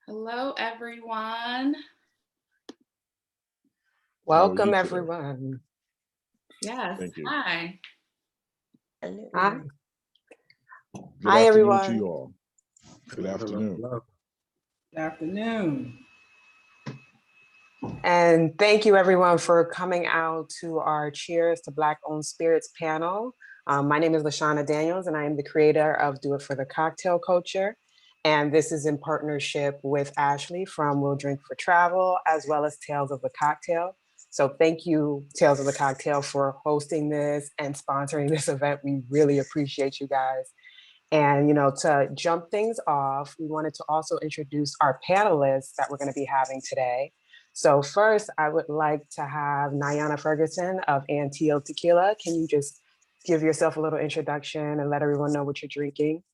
Hello, everyone. Welcome, everyone. Yes. Thank you. Hi. Hello. Hi. Good Hi, afternoon everyone. to you all. Good afternoon. Hello. Good afternoon. And thank you, everyone, for coming out to our Cheers to Black-Owned Spirits panel. My name is LaShana Daniels, and I am the creator of Do It for the Cocktail Culture. And this is in partnership with Ashlee from We'll Drink for Travel, as well as Tales of the Cocktail. So thank you, Tales of the Cocktail, for hosting this and sponsoring this event. We really appreciate you guys. And, to jump things off, we wanted to also introduce our panelists that we're going to be having today. So first, I would like to have Nayana Ferguson of Anteel Tequila. Can you just give yourself a little introduction and let everyone know what you're drinking?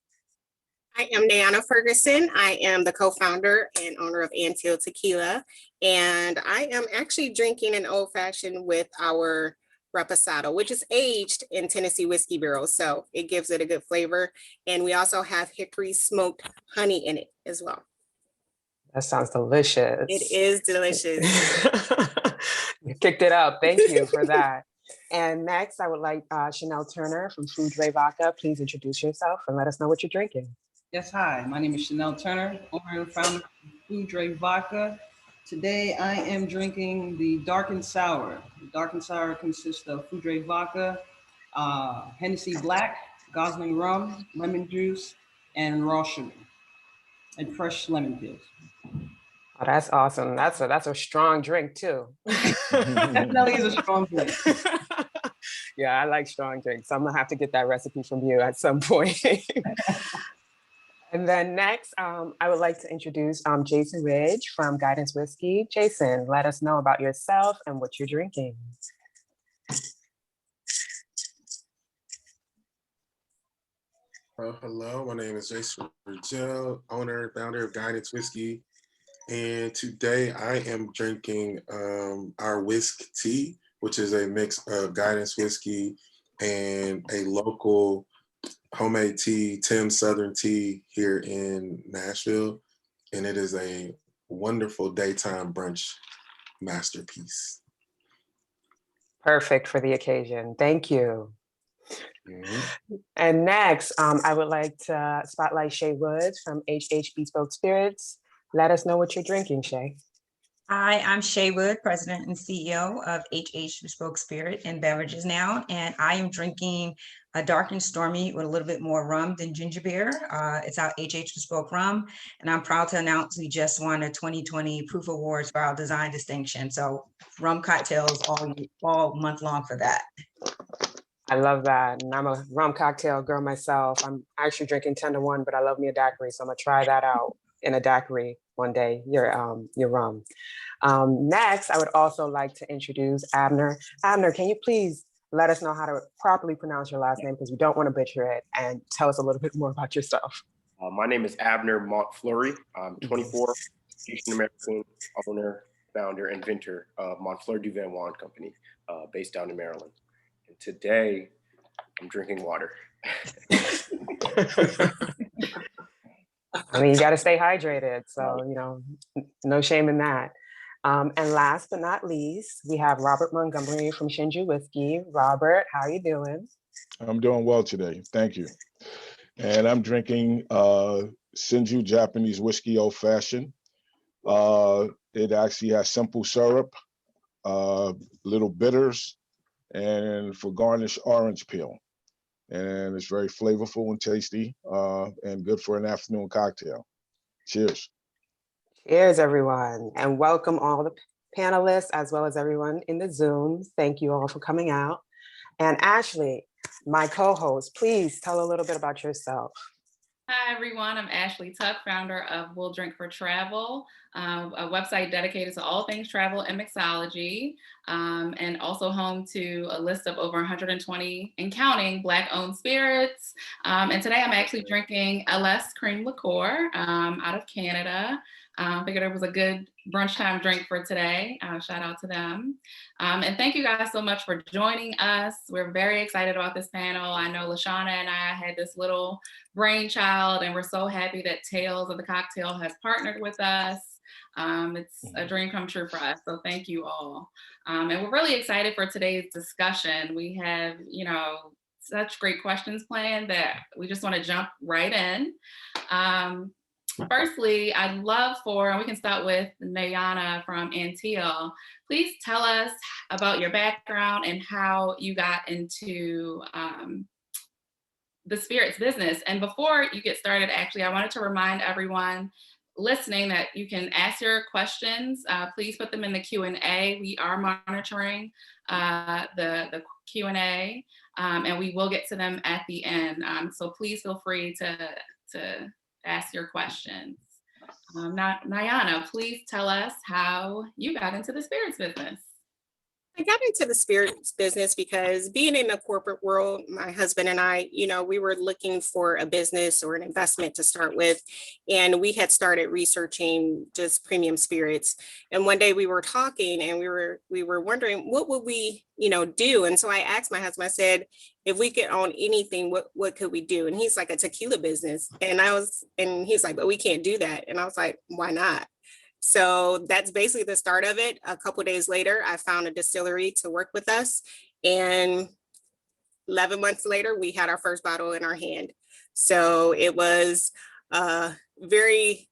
I am Nayana Ferguson. I am the co-founder and owner of Anteel Tequila. And I am actually drinking an old fashioned with our reposado, which is aged in Tennessee whiskey barrels. So it gives it a good flavor. And we also have hickory smoked honey in it as well. That sounds delicious. It is delicious. You kicked it up. Thank you for that. And next, I would like Chanel Turner from Fou-Dre Vodka. Please introduce yourself and let us know what you're drinking. Yes, hi. My name is Chanel Turner, owner and founder of Fou-Dre Vodka. Today, I am drinking the Dark and Sour. The Dark and Sour consists of Fou-Dre Vodka, Hennessy Black, Gosling rum, lemon juice, and raw sugar, and fresh lemon peels. Oh, that's awesome. That's a strong drink too. Definitely is a strong drink. Yeah, I like strong drinks. So I'm gonna have to get that recipe from you at some point. And then next, I would like to introduce Jason Ridge from Guidance Whiskey. Jason, let us know about yourself and what you're drinking. Hello, my name is Jason Ridgel, owner and founder of Guidance Whiskey. And today I am drinking our whisk tea, which is a mix of Guidance Whiskey and a local homemade tea, Tim Southern Tea here in Nashville. And it is a wonderful daytime brunch masterpiece. Perfect for the occasion. Thank you. Mm-hmm. And next, I would like to spotlight Shay Woods from HH Bespoke Spirits. Let us know what you're drinking, Shay. Hi, I'm Shay Wood, President and CEO of HH Bespoke Spirit and Beverages now, and I am drinking a dark and stormy with a little bit more rum than ginger beer. It's our HH Bespoke rum, and I'm proud to announce we just won a 2020 Proof Awards for our design distinction. So rum cocktails all month long for that. I love that, and I'm a rum cocktail girl myself. I'm actually drinking 10 to 1, but I love me a daiquiri, so I'm gonna try that out in a daiquiri one day, your rum. Next, I would also like to introduce Abner. Abner, can you please let us know how to properly pronounce your last name, because we don't want to butcher it, and tell us a little bit more about yourself. My name is Abner Montfleury. I'm 24, Asian American, owner, founder, and inventor of Montfleur Duvin wine company based down in Maryland. And today, I'm drinking water. I mean, you got to stay hydrated. So, no shame in that. And last but not least, we have Robert Montgomery from Shinju Whiskey. Robert, how are you doing? I'm doing well today. Thank you. And I'm drinking Shinju Japanese whiskey old fashioned. It actually has simple syrup, little bitters, and for garnish, orange peel. And it's very flavorful and tasty and good for an afternoon cocktail. Cheers. Cheers, everyone. And welcome all the panelists, as well as everyone in the Zoom. Thank you all for coming out. And Ashlee, my co-host, please tell a little bit about yourself. Hi, everyone. I'm Ashlee Tuck, founder of We'll Drink for Travel, a website dedicated to all things travel and mixology, and also home to a list of over 120 and counting Black-owned spirits. And today I'm actually drinking LS Cream Liqueur out of Canada. Figured it was a good brunch time drink for today. Shout out to them. And thank you guys so much for joining us. We're very excited about this panel. I know LaShana and I had this little brainchild, and we're so happy that Tales of the Cocktail has partnered with us. It's a dream come true for us, so thank you all. And we're really excited for today's discussion. We have, such great questions planned that we just want to jump right in. Firstly, I'd love and we can start with Nayana from Anteel. Please tell us about your background and how you got into the spirits business. And before you get started, actually, I wanted to remind everyone listening that you can ask your questions. Please put them in the Q&A. We are monitoring the Q&A, and we will get to them at the end. So please feel free to ask your questions. Nayana, please tell us how you got into the spirits business. I got into the spirits business because being in the corporate world, my husband and I, we were looking for a business or an investment to start with. And we had started researching just premium spirits. And one day we were talking and we were wondering, what would we, do? And so I asked my husband, I said, if we could own anything, what could we do? And he's like, a tequila business. And he's like, but we can't do that. And I was like, why not? So that's basically the start of it. A couple of days later, I found a distillery to work with us. And 11 months later, we had our first bottle in our hand. So it was a very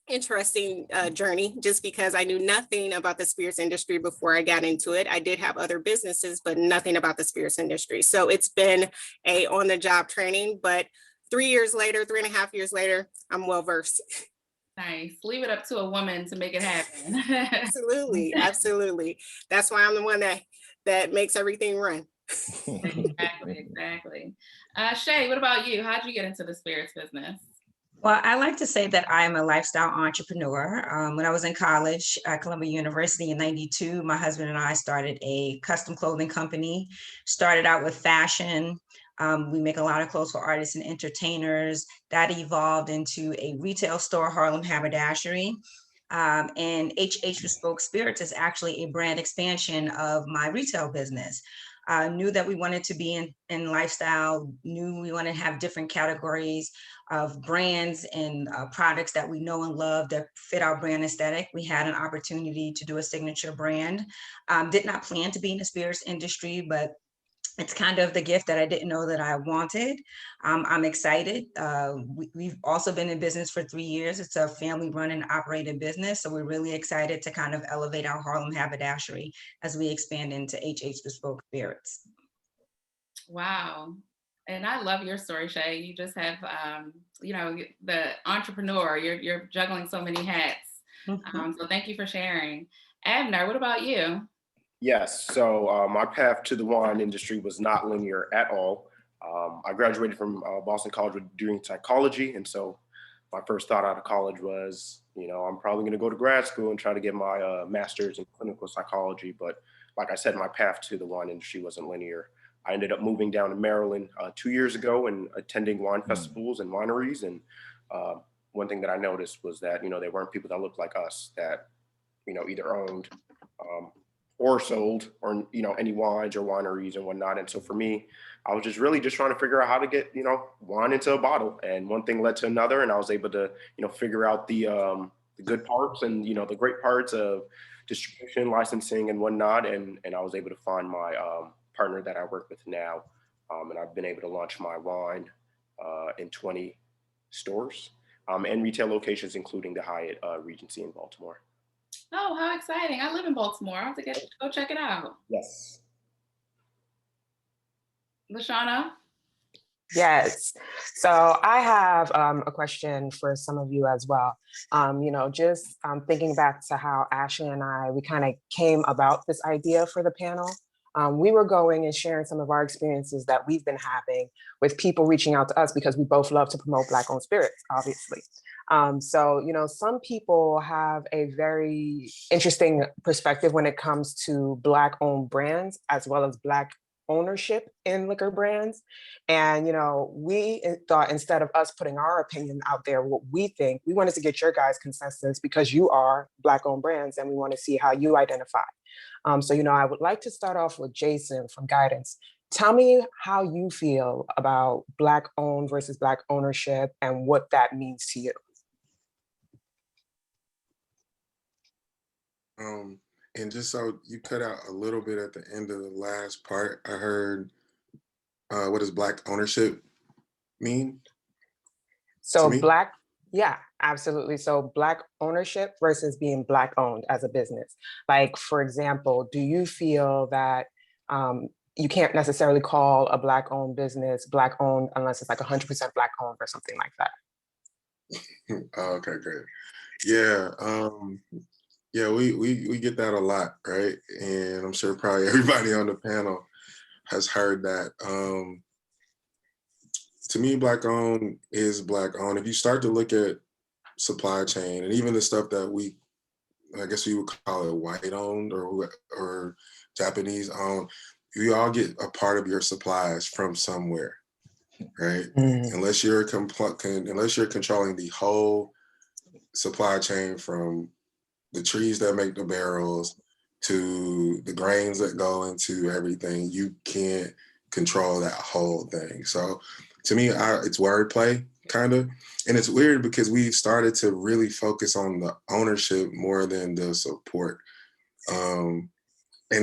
interesting journey, just because I knew nothing about the spirits industry before I got into it. I did have other businesses, but nothing about the spirits industry. So it's been a on-the-job training, but 3.5 years later, I'm well-versed. Nice. Leave it up to a woman to make it happen. Absolutely. Absolutely. That's why I'm the one that makes everything run. Exactly. Shay, what about you? How'd you get into the spirits business? Well, I like to say that I'm a lifestyle entrepreneur. When I was in college at Columbia University in '92, my husband and I started a custom clothing company. Started out with fashion. We make a lot of clothes for artists and entertainers. That evolved into a retail store, Harlem Haberdashery. And HH Bespoke Spirits is actually a brand expansion of my retail business. Knew that we wanted to be in lifestyle, knew we wanted to have different categories of brands and products that we know and love that fit our brand aesthetic. We had an opportunity to do a signature brand. Did not plan to be in the spirits industry, but it's kind of the gift that I didn't know that I wanted. I'm excited. We've also been in business for 3 years. It's a family run and operated business. So we're really excited to kind of elevate our Harlem Haberdashery as we expand into HH Bespoke Spirits. Wow. And I love your story, Shay. You just have, the entrepreneur, you're juggling so many hats. So thank you for sharing. Abner, what about you? Yes, so my path to the wine industry was not linear at all. I graduated from Boston College with a degree in psychology, and so my first thought out of college was, I'm probably going to go to grad school and try to get my master's in clinical psychology. But like I said, my path to the wine industry wasn't linear. I ended up moving down to Maryland 2 years ago and attending wine festivals and wineries. And one thing that I noticed was that, they weren't people that looked like us that, either owned or sold or, any wines or wineries and whatnot. And so for me, I was just really trying to figure out how to get, wine into a bottle. And one thing led to another. And I was able to, figure out the good parts and, the great parts of distribution, licensing and whatnot. And I was able to find my partner that I work with now. And I've been able to launch my wine in 20 stores and retail locations, including the Hyatt Regency in Baltimore. Oh, how exciting. I live in Baltimore. I'll have to go check it out. Yes. LaShana? Yes. So I have a question for some of you as well. Just thinking back to how Ashlee and I, we kind of came about this idea for the panel. We were going and sharing some of our experiences that we've been having with people reaching out to us because we both love to promote Black-owned spirits, obviously. Some people have a very interesting perspective when it comes to Black-owned brands as well as Black ownership in liquor brands. And, we thought instead of us putting our opinion out there, what we think, we wanted to get your guys' consensus because you are Black owned brands and we want to see how you identify. So, I would like to start off with Jason from Guidance. Tell me how you feel about Black owned versus Black ownership and what that means to you. And just so you cut out a little bit at the end of the last part, I heard, what does Black ownership mean? So Black, yeah, absolutely. So Black ownership versus being Black owned as a business. Like, for example, do you feel that you can't necessarily call a Black owned business Black owned unless it's like 100% Black owned or something like that? Okay, great. Yeah. Yeah, we get that a lot, right? And I'm sure probably everybody on the panel has heard that. To me, Black owned is Black owned. If you start to look at supply chain and even the stuff that I guess we would call it white owned or Japanese owned, you all get a part of your supplies from somewhere, right? Unless you're controlling the whole supply chain from the trees that make the barrels to the grains that go into everything, you can't control that whole thing. So to me, it's wordplay, kind of. And it's weird because we've started to really focus on the ownership more than the support. And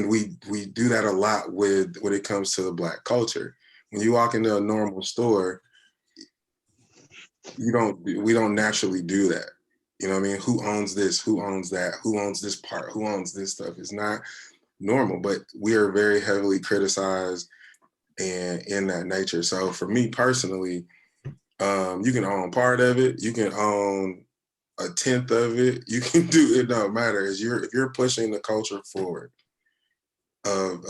we do that a lot when it comes to the Black culture. When you walk into a normal store, we don't naturally do that. You know what I mean? Who owns this? Who owns that? Who owns this part? Who owns this stuff? It's not normal, but we are very heavily criticized and in that nature. So for me personally, you can own part of it. You can own a tenth of it. You can do it. Don't matter. If you're pushing the culture forward of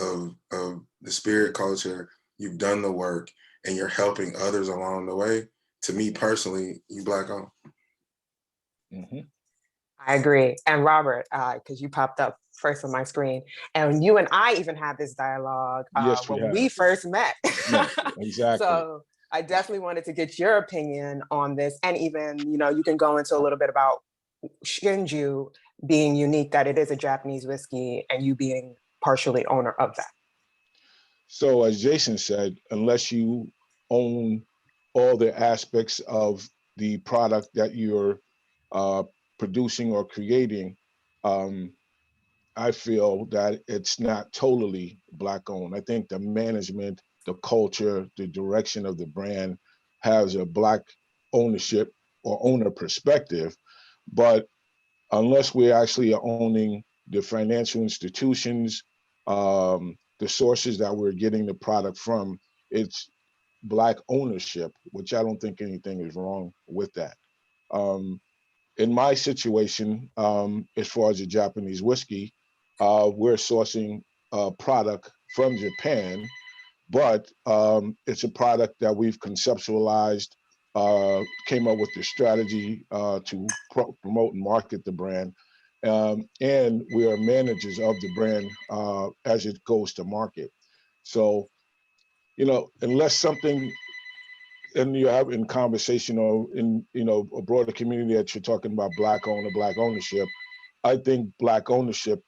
the spirit culture, you've done the work and you're helping others along the way. To me personally, you Black owned. I agree. And Robert, because you popped up first on my screen, and you and I even had this dialogue when we first met. Yes, exactly. So I definitely wanted to get your opinion on this. And even, you can go into a little bit about Shinju being unique, that it is a Japanese whiskey, and you being partially owner of that. So as Jason said, unless you own all the aspects of the product that you're producing or creating, I feel that it's not totally Black owned. I think the management, the culture, the direction of the brand has a Black ownership or owner perspective, but unless we actually are owning the financial institutions, the sources that we're getting the product from, it's Black ownership, which I don't think anything is wrong with that. In my situation, as far as the Japanese whiskey, we're sourcing a product from Japan, but it's a product that we've conceptualized, came up with the strategy to promote and market the brand. And we are managers of the brand as it goes to market. So, unless something, and you're having conversation or in, a broader community that you're talking about Black owned or Black ownership, I think Black ownership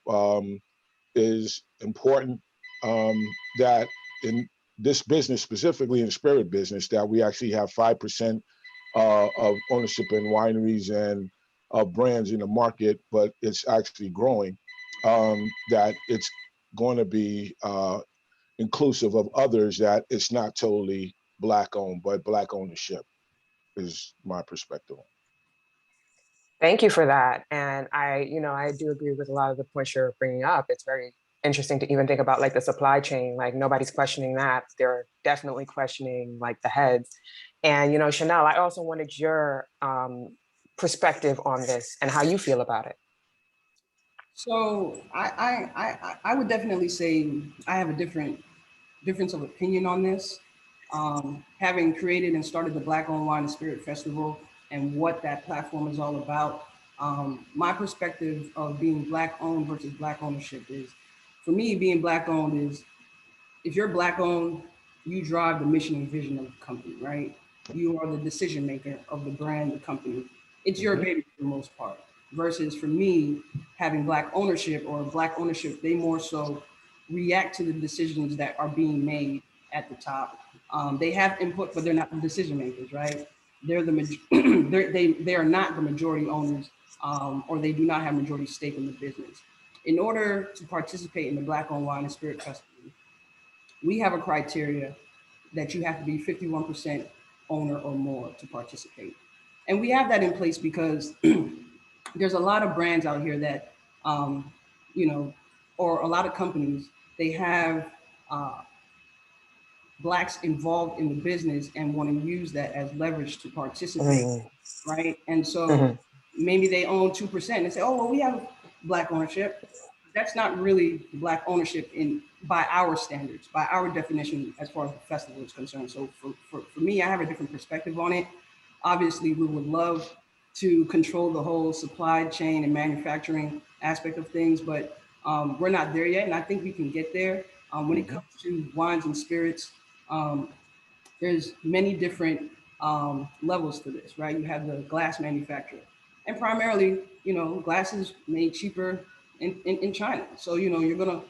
is important, that in this business, specifically in the spirit business, that we actually have 5% of ownership in wineries and brands in the market, but it's actually growing, that it's going to be inclusive of others, that it's not totally Black owned, but Black ownership is my perspective. Thank you for that. And I do agree with a lot of the points you're bringing up. It's very interesting to even think about like the supply chain, like nobody's questioning that. They're definitely questioning like the heads. And, Chanel, I also wanted your perspective on this and how you feel about it. So I would definitely say I have a difference of opinion on this. Having created and started the Black Owned Wine and Spirit Festival and what that platform is all about, my perspective of being Black owned versus Black ownership is, for me, being Black owned if you're Black owned, you drive the mission and vision of the company, right? You are the decision maker of the brand, the company. It's your baby for the most part. Versus for me, having Black ownership or Black ownership, they more so react to the decisions that are being made at the top. They have input, but they're not the decision makers, right? They're the they are not the majority owners, or they do not have majority stake in the business. In order to participate in the Black owned wine and spirit festival, we have a criteria that you have to be 51% owner or more to participate. And we have that in place because there's a lot of brands out here that, you know, or a lot of companies, they have Blacks involved in the business and want to use that as leverage to participate, right? And so maybe they own 2% and say, oh, well, we have Black ownership. That's not really Black ownership by our standards, by our definition as far as the festival is concerned. So for me, I have a different perspective on it. Obviously, we would love to control the whole supply chain and manufacturing aspect of things, but we're not there yet. And I think we can get there. When it comes to wines and spirits, there's many different levels to this, right? You have the glass manufacturer, and primarily, you know, glass is made cheaper in China. So, you know, you're gonna,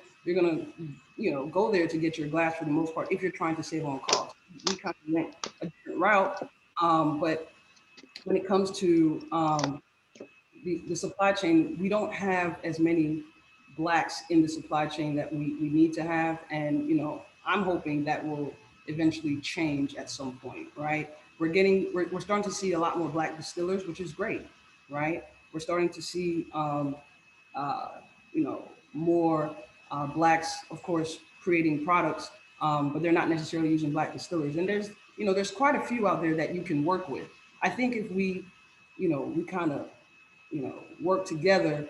you know, go there to get your glass for the most part if you're trying to save on cost. We kind of went a different route, but when it comes to the supply chain, we don't have as many Blacks in the supply chain that we need to have. And, you know, I'm hoping that will eventually change at some point, right? We're starting to see a lot more Black distillers, which is great, right? We're starting to see, you know, more Blacks, of course, creating products, but they're not necessarily using Black distillers. And there's, you know, there's quite a few out there that you can work with. I think if we, you know, we kind of, you know, work together,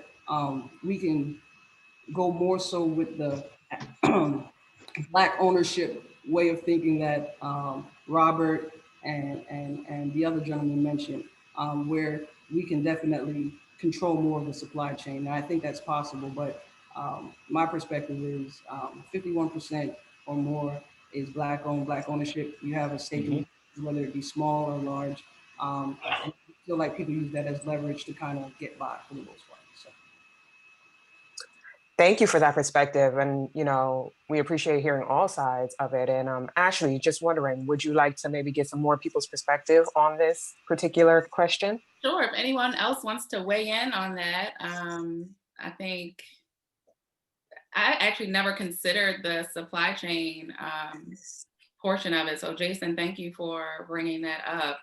we can go more so with the Black ownership way of thinking that Robert and the other gentleman mentioned, where we can definitely control more of the supply chain. And I think that's possible, but my perspective is 51% or more is Black owned, Black ownership. You have a stake in whether it be small or large. And I feel like people use that as leverage to kind of get by for the most part. So. Thank you for that perspective. And, you know, we appreciate hearing all sides of it. And Ashlee, just wondering, would you like to maybe get some more people's perspective on this particular question? Sure, if anyone else wants to weigh in on that, I think I actually never considered the supply chain portion of it. So Jason, thank you for bringing that up.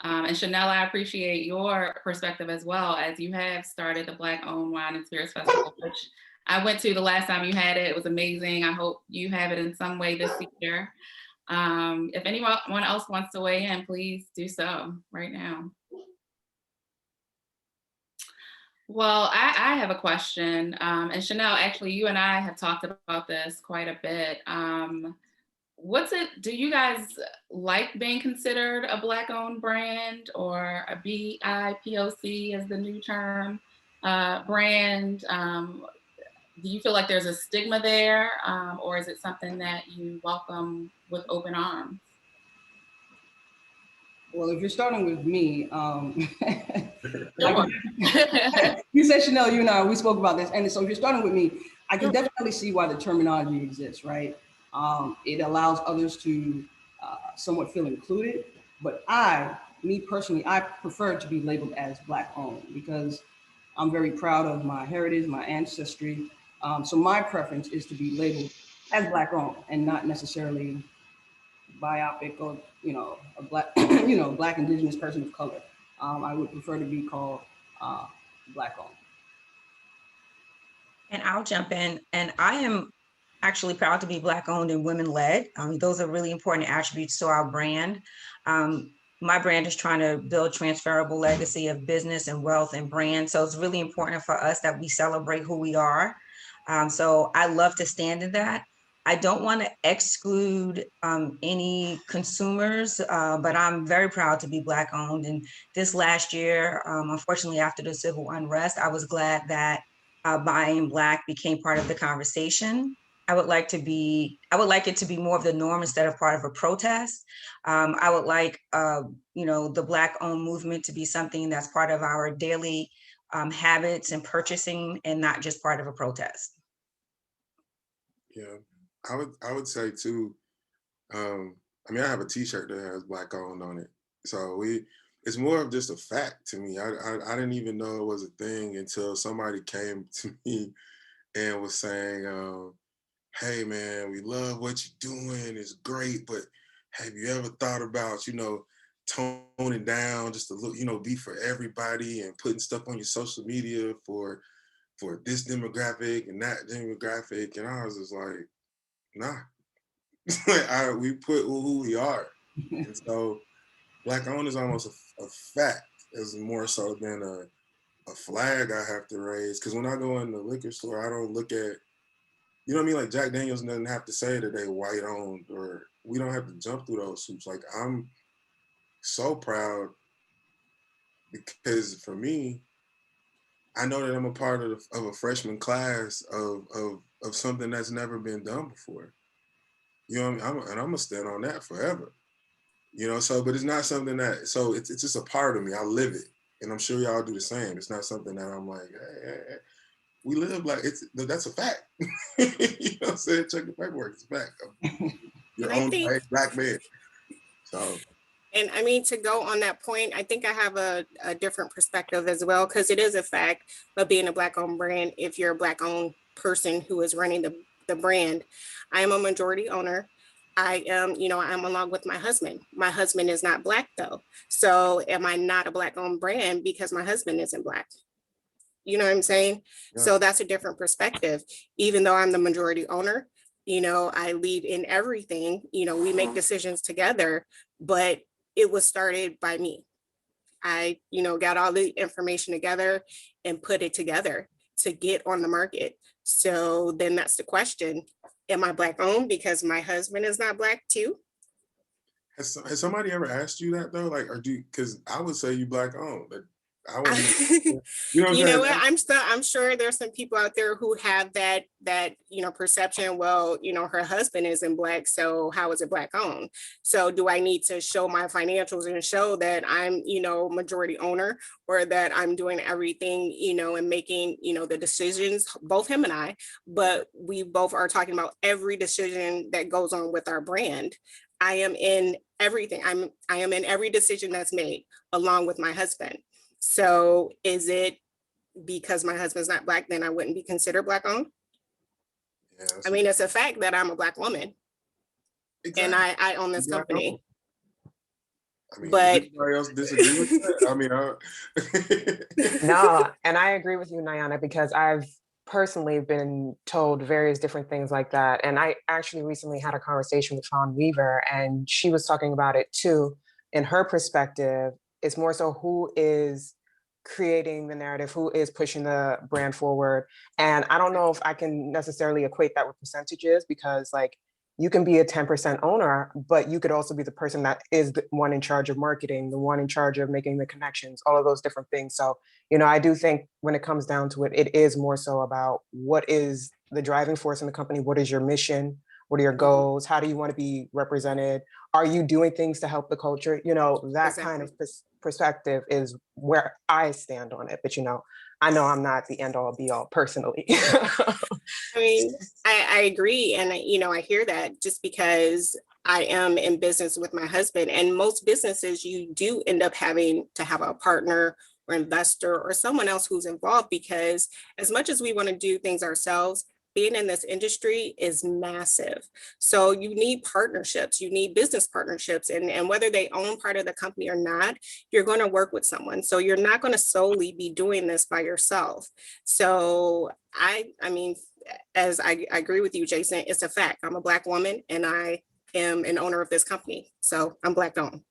And Chanel, I appreciate your perspective as well, as you have started the Black Owned Wine and Spirits Festival, which I went to the last time you had it. It was amazing. I hope you have it in some way this year. If anyone else wants to weigh in, please do so right now. Well, I have a question. And Chanel, actually, you and I have talked about this quite a bit. Do you guys like being considered a Black owned brand or a BIPOC as the new term brand? Do you feel like there's a stigma there, or is it something that you welcome with open arms? Well, if you're starting with me, Sure. You said, Chanel, you and I, we spoke about this. And so if you're starting with me, I can definitely see why the terminology exists, right? It allows others to somewhat feel included. But me personally, I prefer to be labeled as Black owned because I'm very proud of my heritage, my ancestry. So my preference is to be labeled as Black owned and not necessarily biopic or, you know, a Black, you know, Black Indigenous person of color. I would prefer to be called Black owned. And I'll jump in. And I am actually proud to be Black owned and women led. Those are really important attributes to our brand. My brand is trying to build transferable legacy of business and wealth and brand. So it's really important for us that we celebrate who we are. So I love to stand in that. I don't want to exclude any consumers, but I'm very proud to be Black owned. And this last year, unfortunately, after the civil unrest, I was glad that buying Black became part of the conversation. I would like it to be more of the norm instead of part of a protest. I would like, the Black-owned movement to be something that's part of our daily habits and purchasing, and not just part of a protest. Yeah, I would say too. I mean, I have a T-shirt that has Black owned on it, so it's more of just a fact to me. I didn't even know it was a thing until somebody came to me and was saying, "Hey man, we love what you're doing. It's great, but have you ever thought about, toning down just a little, be for everybody and putting stuff on your social media for this demographic and that demographic?" And I was just like, nah. We put who we are. And so Black owned is almost a fact, as more so than a flag I have to raise. Because when I go in the liquor store, I don't look at, you know what I mean? Like Jack Daniels doesn't have to say that they white owned, or we don't have to jump through those hoops. Like, I'm so proud because for me, I know that I'm a part of a freshman class of something that's never been done before. You know what I mean? I'm gonna stand on that forever. So, but it's not something that, so it's just a part of me. I live it. And I'm sure y'all do the same. It's not something that I'm like, hey, we live like, that's a fact. You know what I'm saying? Check the paperwork, it's a fact. You're owned by a Black man. So. And I mean, to go on that point, I think I have a different perspective as well, because it is a fact of being a Black-owned brand. If you're a Black-owned person who is running the brand, I am a majority owner. I am, I'm along with my husband. My husband is not Black though. So am I not a Black-owned brand because my husband isn't Black? You know what I'm saying? Yeah. So that's a different perspective. Even though I'm the majority owner, I lead in everything, we make decisions together, but it was started by me. I, got all the information together and put it together to get on the market. So then that's the question. Am I Black owned because my husband is not Black too? Has somebody ever asked you that though? Like, because I would say you Black owned, but I wouldn't. You know what? I'm sure there's some people out there who have that perception. Well, her husband isn't Black, so how is it Black owned? So do I need to show my financials and show that I'm majority owner, or that I'm doing everything and making the decisions, both him and I, but we both are talking about every decision that goes on with our brand. I am in everything. I am in every decision that's made along with my husband. So is it because my husband's not Black, then I wouldn't be considered Black owned? Yeah, I mean, it's a fact that I'm a Black woman. Exactly. And I own this company. I mean, but anybody else disagree with that? I mean, No, and I agree with you, Nayana, because I've personally been told various different things like that. And I actually recently had a conversation with Sean Weaver, and she was talking about it too. In her perspective, it's more so who is creating the narrative, who is pushing the brand forward. And I don't know if I can necessarily equate that with percentages, because like you can be a 10% owner, but you could also be the person that is the one in charge of marketing, the one in charge of making the connections, all of those different things. So, I do think when it comes down to it, it is more so about what is the driving force in the company? What is your mission? What are your goals? How do you want to be represented? Are you doing things to help the culture? That kind of perspective is where I stand on it. But, I know I'm not the end all be all personally. I mean, I agree. And, I hear that just because I am in business with my husband, and most businesses, you do end up having to have a partner or investor or someone else who's involved, because as much as we want to do things ourselves, being in this industry is massive. So you need partnerships, you need business partnerships, and whether they own part of the company or not, you're going to work with someone. So you're not going to solely be doing this by yourself. So I mean, as I agree with you, Jason, it's a fact. I'm a Black woman and I am an owner of this company. So I'm Black owned.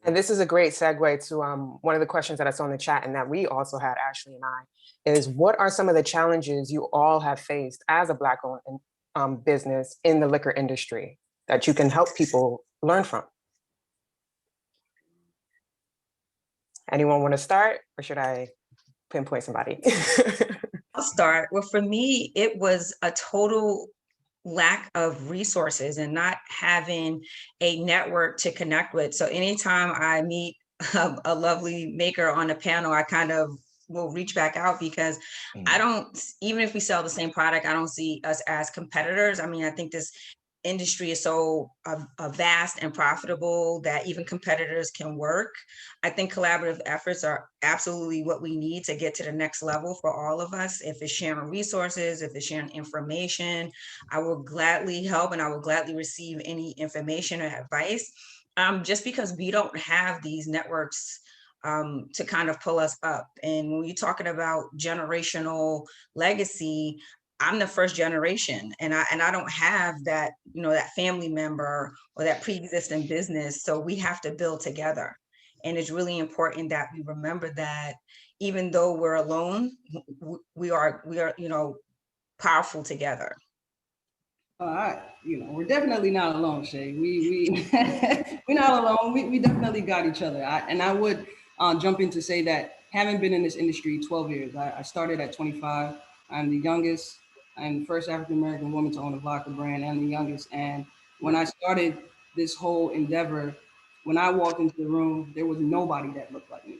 And this is a great segue to one of the questions that I saw in the chat, and that we also had, Ashlee and I, is what are some of the challenges you all have faced as a Black-owned business in the liquor industry that you can help people learn from? Anyone want to start, or should I pinpoint somebody? I'll start. Well, for me, it was a total lack of resources and not having a network to connect with. So anytime I meet a lovely maker on a panel, I kind of will reach back out because I don't, even if we sell the same product, I don't see us as competitors. I mean, I think this industry is so vast and profitable that even competitors can work. I think collaborative efforts are absolutely what we need to get to the next level for all of us. If it's sharing resources, if it's sharing information, I will gladly help and I will gladly receive any information or advice. Just because we don't have these networks to kind of pull us up. And when you're talking about generational legacy, I'm the first generation and I don't have that, you know, that family member or that pre-existing business. So we have to build together. And it's really important that we remember that even though we're alone, we are, you know, powerful together. All right, you know, we're definitely not alone, Shay. We we're not alone. We definitely got each other. I would jump in to say that having been in this industry 12 years, I started at 25. I'm the youngest. I'm the first African-American woman to own a vodka brand and the youngest. And when I started this whole endeavor, when I walked into the room, there was nobody that looked like me.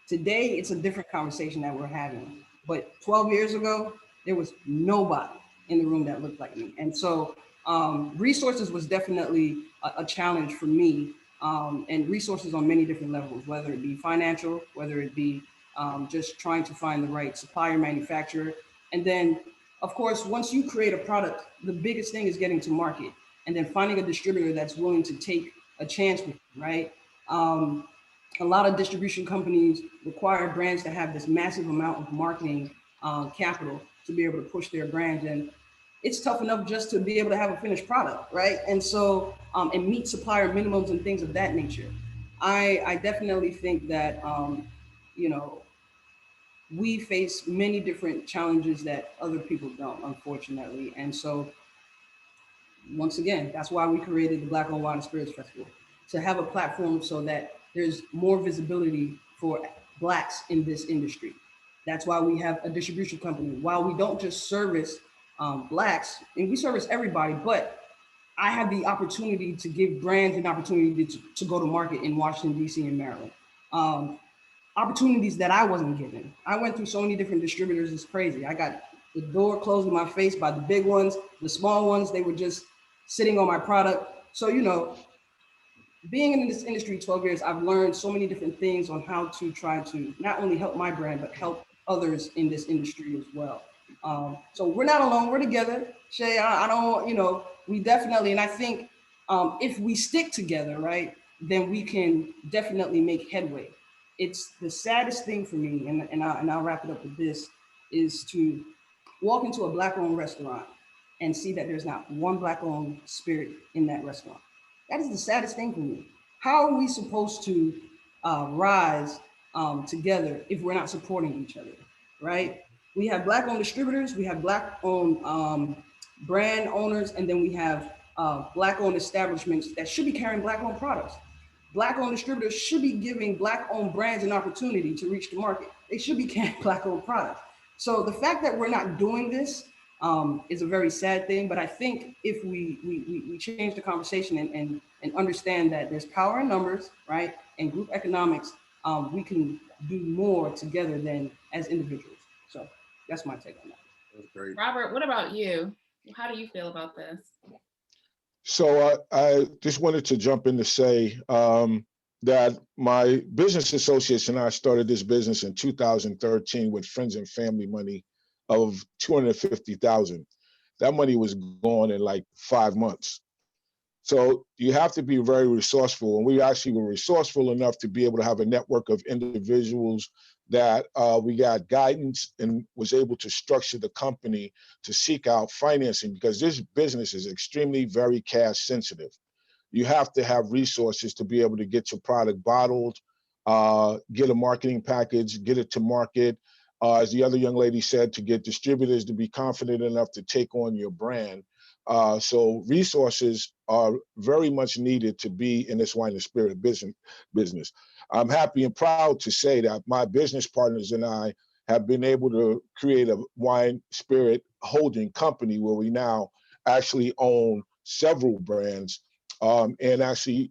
Today, it's a different conversation that we're having. But 12 years ago, there was nobody in the room that looked like me. And so resources was definitely a challenge for me, and resources on many different levels, whether it be financial, whether it be just trying to find the right supplier, manufacturer. And then, of course, once you create a product, the biggest thing is getting to market and then finding a distributor that's willing to take a chance with you, right? A lot of distribution companies require brands to have this massive amount of marketing capital to be able to push their brands. And it's tough enough just to be able to have a finished product, right? And so, and meet supplier minimums and things of that nature. I definitely think that, you know, we face many different challenges that other people don't, unfortunately. And so, once again, that's why we created the Black Owned Wine and Spirits Festival, to have a platform so that there's more visibility for Blacks in this industry. That's why we have a distribution company. While we don't just service Blacks, and we service everybody, but I have the opportunity to give brands an opportunity to go to market in Washington, D.C. and Maryland. Opportunities that I wasn't given. I went through so many different distributors, it's crazy. I got the door closed in my face by the big ones, the small ones, they were just sitting on my product. So, you know, being in this industry 12 years, I've learned so many different things on how to try to not only help my brand, but help others in this industry as well. So we're not alone, we're together. Shay, I don't, you know, we definitely, and I think if we stick together, right, then we can definitely make headway. It's the saddest thing for me, and I'll wrap it up with this, is to walk into a Black-owned restaurant and see that there's not one Black-owned spirit in that restaurant. That is the saddest thing for me. How are we supposed to rise together if we're not supporting each other, right? We have Black-owned distributors, we have Black-owned brand owners, and then we have Black-owned establishments that should be carrying Black-owned products. Black-owned distributors should be giving Black-owned brands an opportunity to reach the market. They should be carrying Black-owned products. So the fact that we're not doing this is a very sad thing, but I think if we change the conversation and understand that there's power in numbers, right, and group economics, we can do more together than as individuals. So that's my take on that. That's great. Robert, what about you? How do you feel about this? So I just wanted to jump in to say that my business associates and I started this business in 2013 with friends and family money of $250,000. That money was gone in like 5 months. So you have to be very resourceful. And we actually were resourceful enough to be able to have a network of individuals that we got guidance and was able to structure the company to seek out financing, because this business is extremely very cash sensitive. You have to have resources to be able to get your product bottled, get a marketing package, get it to market. As the other young lady said, to get distributors to be confident enough to take on your brand. So resources are very much needed to be in this wine and spirit business. I'm happy and proud to say that my business partners and I have been able to create a wine spirit holding company where we now actually own several brands and actually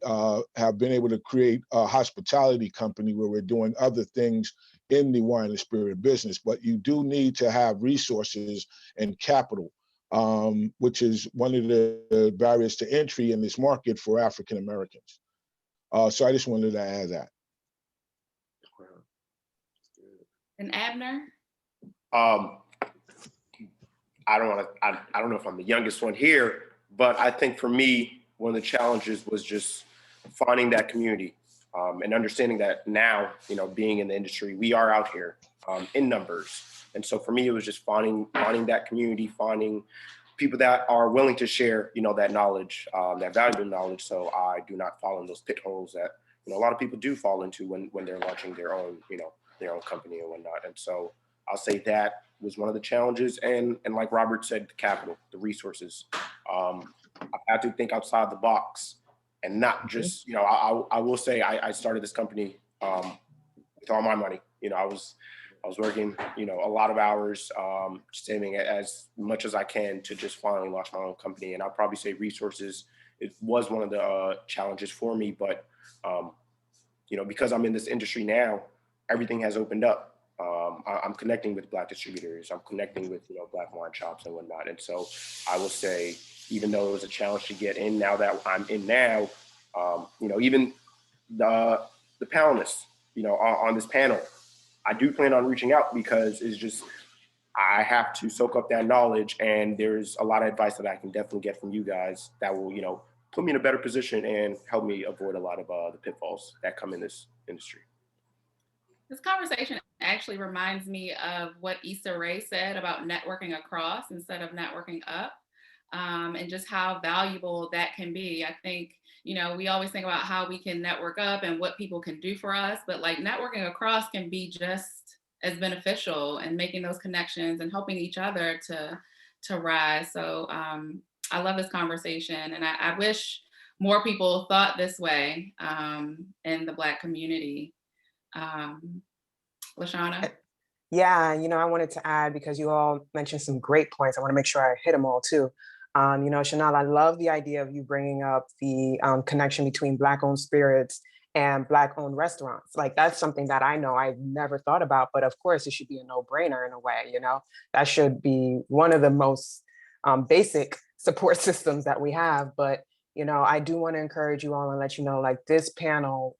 have been able to create a hospitality company where we're doing other things in the wine and spirit business. But you do need to have resources and capital, which is one of the barriers to entry in this market for African Americans. So I just wanted to add that. And Abner? I don't know if I'm the youngest one here, but I think for me, one of the challenges was just finding that community and understanding that now, you know, being in the industry, we are out here in numbers. And so for me, it was just finding that community, finding people that are willing to share, you know, that knowledge, that valuable knowledge. So I do not fall in those pitholes that, you know, a lot of people do fall into when they're launching their own, you know, their own company and whatnot. And so I'll say that was one of the challenges. And like Robert said, the capital, the resources. I had to think outside the box and not just, you know, I will say I started this company with all my money. You know, I was working, you know, a lot of hours, saving as much as I can to just finally launch my own company. And I'll probably say resources, it was one of the challenges for me. But, you know, because I'm in this industry now, everything has opened up. I'm connecting with Black distributors. I'm connecting with, you know, Black wine shops and whatnot. And so I will say, even though it was a challenge to get in, now that I'm in now, you know, even the panelists, you know, on this panel, I do plan on reaching out because it's just, I have to soak up that knowledge, and there's a lot of advice that I can definitely get from you guys that will, you know, put me in a better position and help me avoid a lot of the pitfalls that come in this industry. This conversation actually reminds me of what Issa Rae said about networking across instead of networking up, and just how valuable that can be. I think, you know, we always think about how we can network up and what people can do for us, but like networking across can be just as beneficial and making those connections and helping each other to rise. So I love this conversation, and I wish more people thought this way in the Black community. LaShana? Yeah, you know, I wanted to add, because you all mentioned some great points. I want to make sure I hit them all too. You know, Chanel, I love the idea of you bringing up the connection between Black-owned spirits and Black-owned restaurants. Like, that's something that I know I've never thought about, but of course it should be a no-brainer in a way, you know? That should be one of the most basic support systems that we have. But, you know, I do want to encourage you all and let you know, like, this panel,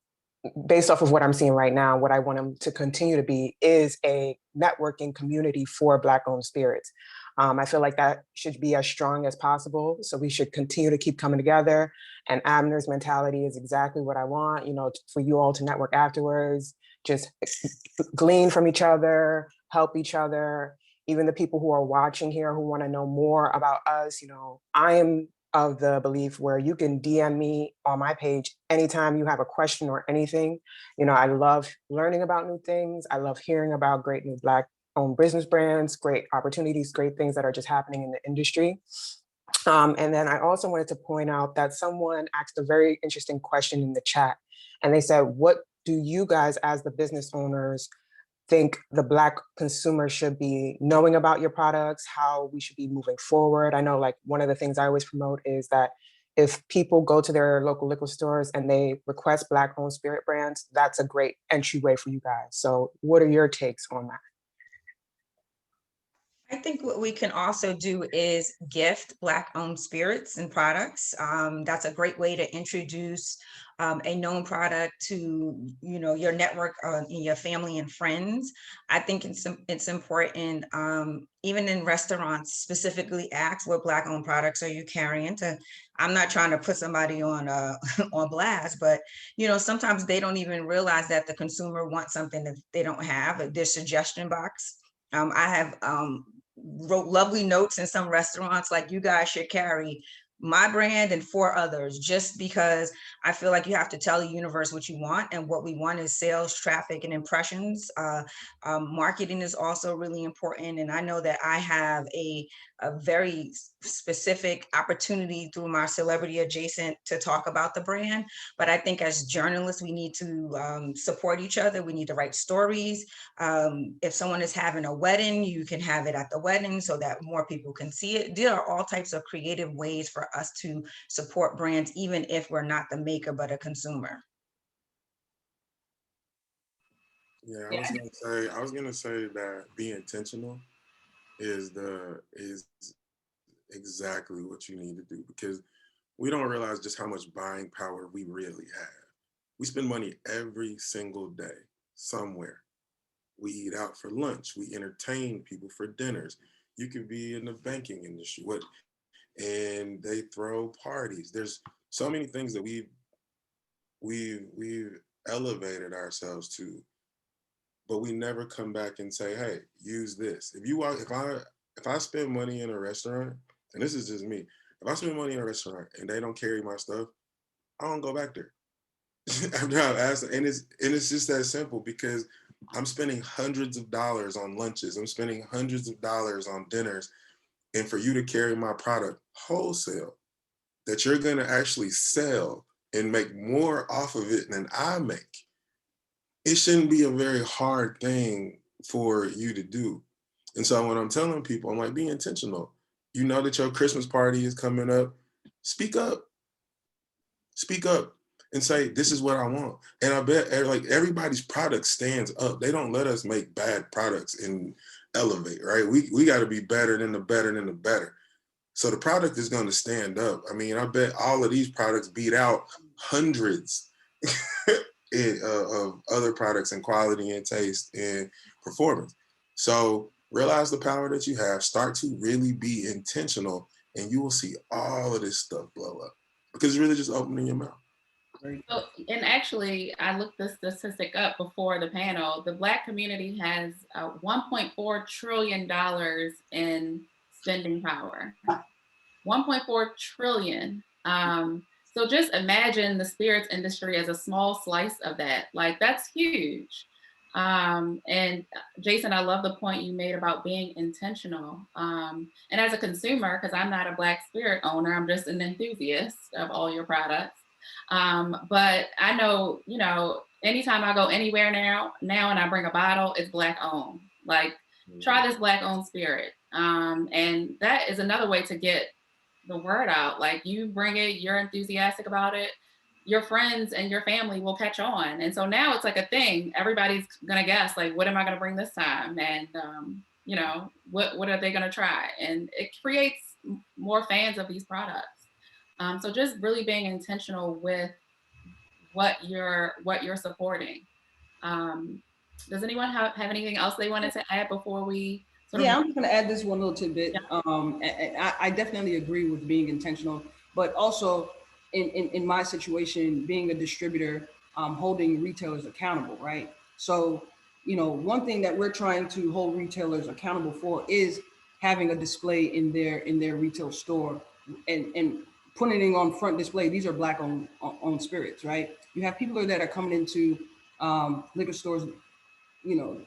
based off of what I'm seeing right now, what I want them to continue to be is a networking community for Black-owned spirits. I feel like that should be as strong as possible. So we should continue to keep coming together. And Abner's mentality is exactly what I want, you know, for you all to network afterwards, just glean from each other, help each other. Even the people who are watching here who want to know more about us, you know, I am of the belief where you can DM me on my page anytime you have a question or anything. You know, I love learning about new things. I love hearing about great new Black-owned business brands, great opportunities, great things that are just happening in the industry. And then I also wanted to point out that someone asked a very interesting question in the chat. And they said, what do you guys as the business owners think the Black consumer should be knowing about your products, how we should be moving forward? I know, like, one of the things I always promote is that if people go to their local liquor stores and they request Black-owned spirit brands, that's a great entryway for you guys. So what are your takes on that? I think what we can also do is gift Black-owned spirits and products. That's a great way to introduce a known product to, you know, your network in your family and friends. I think it's important, even in restaurants, specifically ask what Black-owned products are you carrying. I'm not trying to put somebody on on blast, but, you know, sometimes they don't even realize that the consumer wants something that they don't have. Their suggestion box. I have wrote lovely notes in some restaurants, like, you guys should carry my brand and 4 others, just because I feel like you have to tell the universe what you want, and what we want is sales, traffic, and impressions. Marketing is also really important, and I know that I have a very specific opportunity through my celebrity adjacent to talk about the brand. But I think as journalists, we need to support each other. We need to write stories. If someone is having a wedding, you can have it at the wedding so that more people can see it. There are all types of creative ways for us to support brands, even if we're not the maker, but a consumer. Yeah, I was gonna say that be intentional is exactly what you need to do, because we don't realize just how much buying power we really have. We spend money every single day somewhere. We eat out for lunch. We entertain people for dinners. You could be in the banking industry, and they throw parties. There's so many things that we've elevated ourselves to, but we never come back and say, hey, use this. If I spend money in a restaurant, and this is just me, if I spend money in a restaurant and they don't carry my stuff, I don't go back there. After I've asked, and it's just that simple, because I'm spending hundreds of dollars on lunches. I'm spending hundreds of dollars on dinners. And for you to carry my product wholesale, that you're going to actually sell and make more off of it than I make, it shouldn't be a very hard thing for you to do. And so when I'm telling people, I'm like, be intentional. You know that your Christmas party is coming up. Speak up. Speak up and say, this is what I want. And I bet like everybody's product stands up. They don't let us make bad products and elevate, right? We got to be better than the better than the better. So the product is going to stand up. I mean, I bet all of these products beat out hundreds of other products in quality and taste and performance. So realize the power that you have. Start to really be intentional, and you will see all of this stuff blow up, because it's really just opening your mouth. So, and actually, I looked this statistic up before the panel. The Black community has $1.4 trillion in spending power. 1.4 trillion. So just imagine the spirits industry as a small slice of that. Like, that's huge. And Jason, I love the point you made about being intentional. And as a consumer, because I'm not a Black spirit owner, I'm just an enthusiast of all your products. But I know, you know, anytime I go anywhere now and I bring a bottle, it's Black owned. Like, try this Black owned spirit. And that is another way to get the word out. Like, you bring it, you're enthusiastic about it, your friends and your family will catch on. And so now it's like a thing. Everybody's gonna guess, like, what am I gonna bring this time? And you know, what are they gonna try? And it creates more fans of these products. So just really being intentional with what you're supporting. Does anyone have anything else they wanted to add before we Yeah, I'm just going to add this one little tidbit. Yeah. And I definitely agree with being intentional, but also in my situation, being a distributor, holding retailers accountable, right? So, you know, one thing that we're trying to hold retailers accountable for is having a display in their retail store and putting it on front display. These are Black owned spirits, right? You have people that are coming into liquor stores, you know,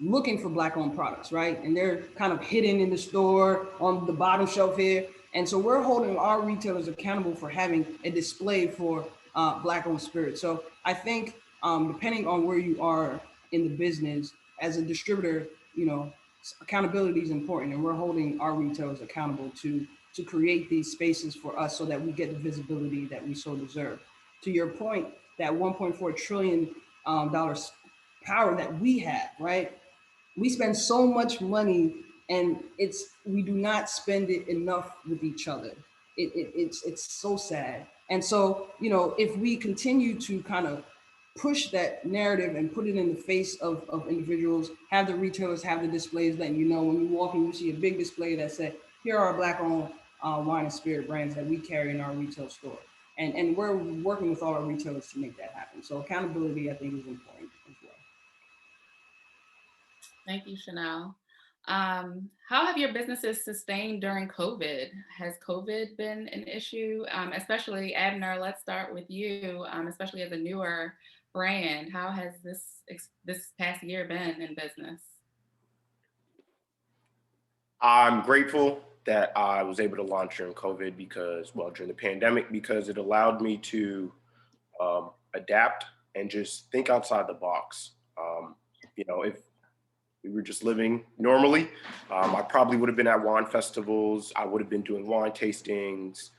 looking for Black owned products, right? And they're kind of hidden in the store on the bottom shelf here. And so we're holding our retailers accountable for having a display for Black owned spirits. So I think depending on where you are in the business as a distributor, you know, accountability is important, and we're holding our retailers accountable to create these spaces for us so that we get the visibility that we so deserve. To your point, that $1.4 trillion power that we have, right? We spend so much money, and we do not spend it enough with each other. It's so sad. And so, you know, if we continue to kind of push that narrative and put it in the face of individuals, have the retailers have the displays, letting you know when you walk in, you see a big display that said, here are Black owned wine and spirit brands that we carry in our retail store. And we're working with all our retailers to make that happen. So accountability, I think, is important as well. Thank you, Chanel. How have your businesses sustained during COVID? Has COVID been an issue? Especially Abner, let's start with you, especially as a newer brand. How has this past year been in business? I'm grateful that I was able to launch during COVID because, well, during the pandemic, because it allowed me to adapt and just think outside the box. If we were just living normally, I probably would have been at wine festivals. I would have been doing wine tastings,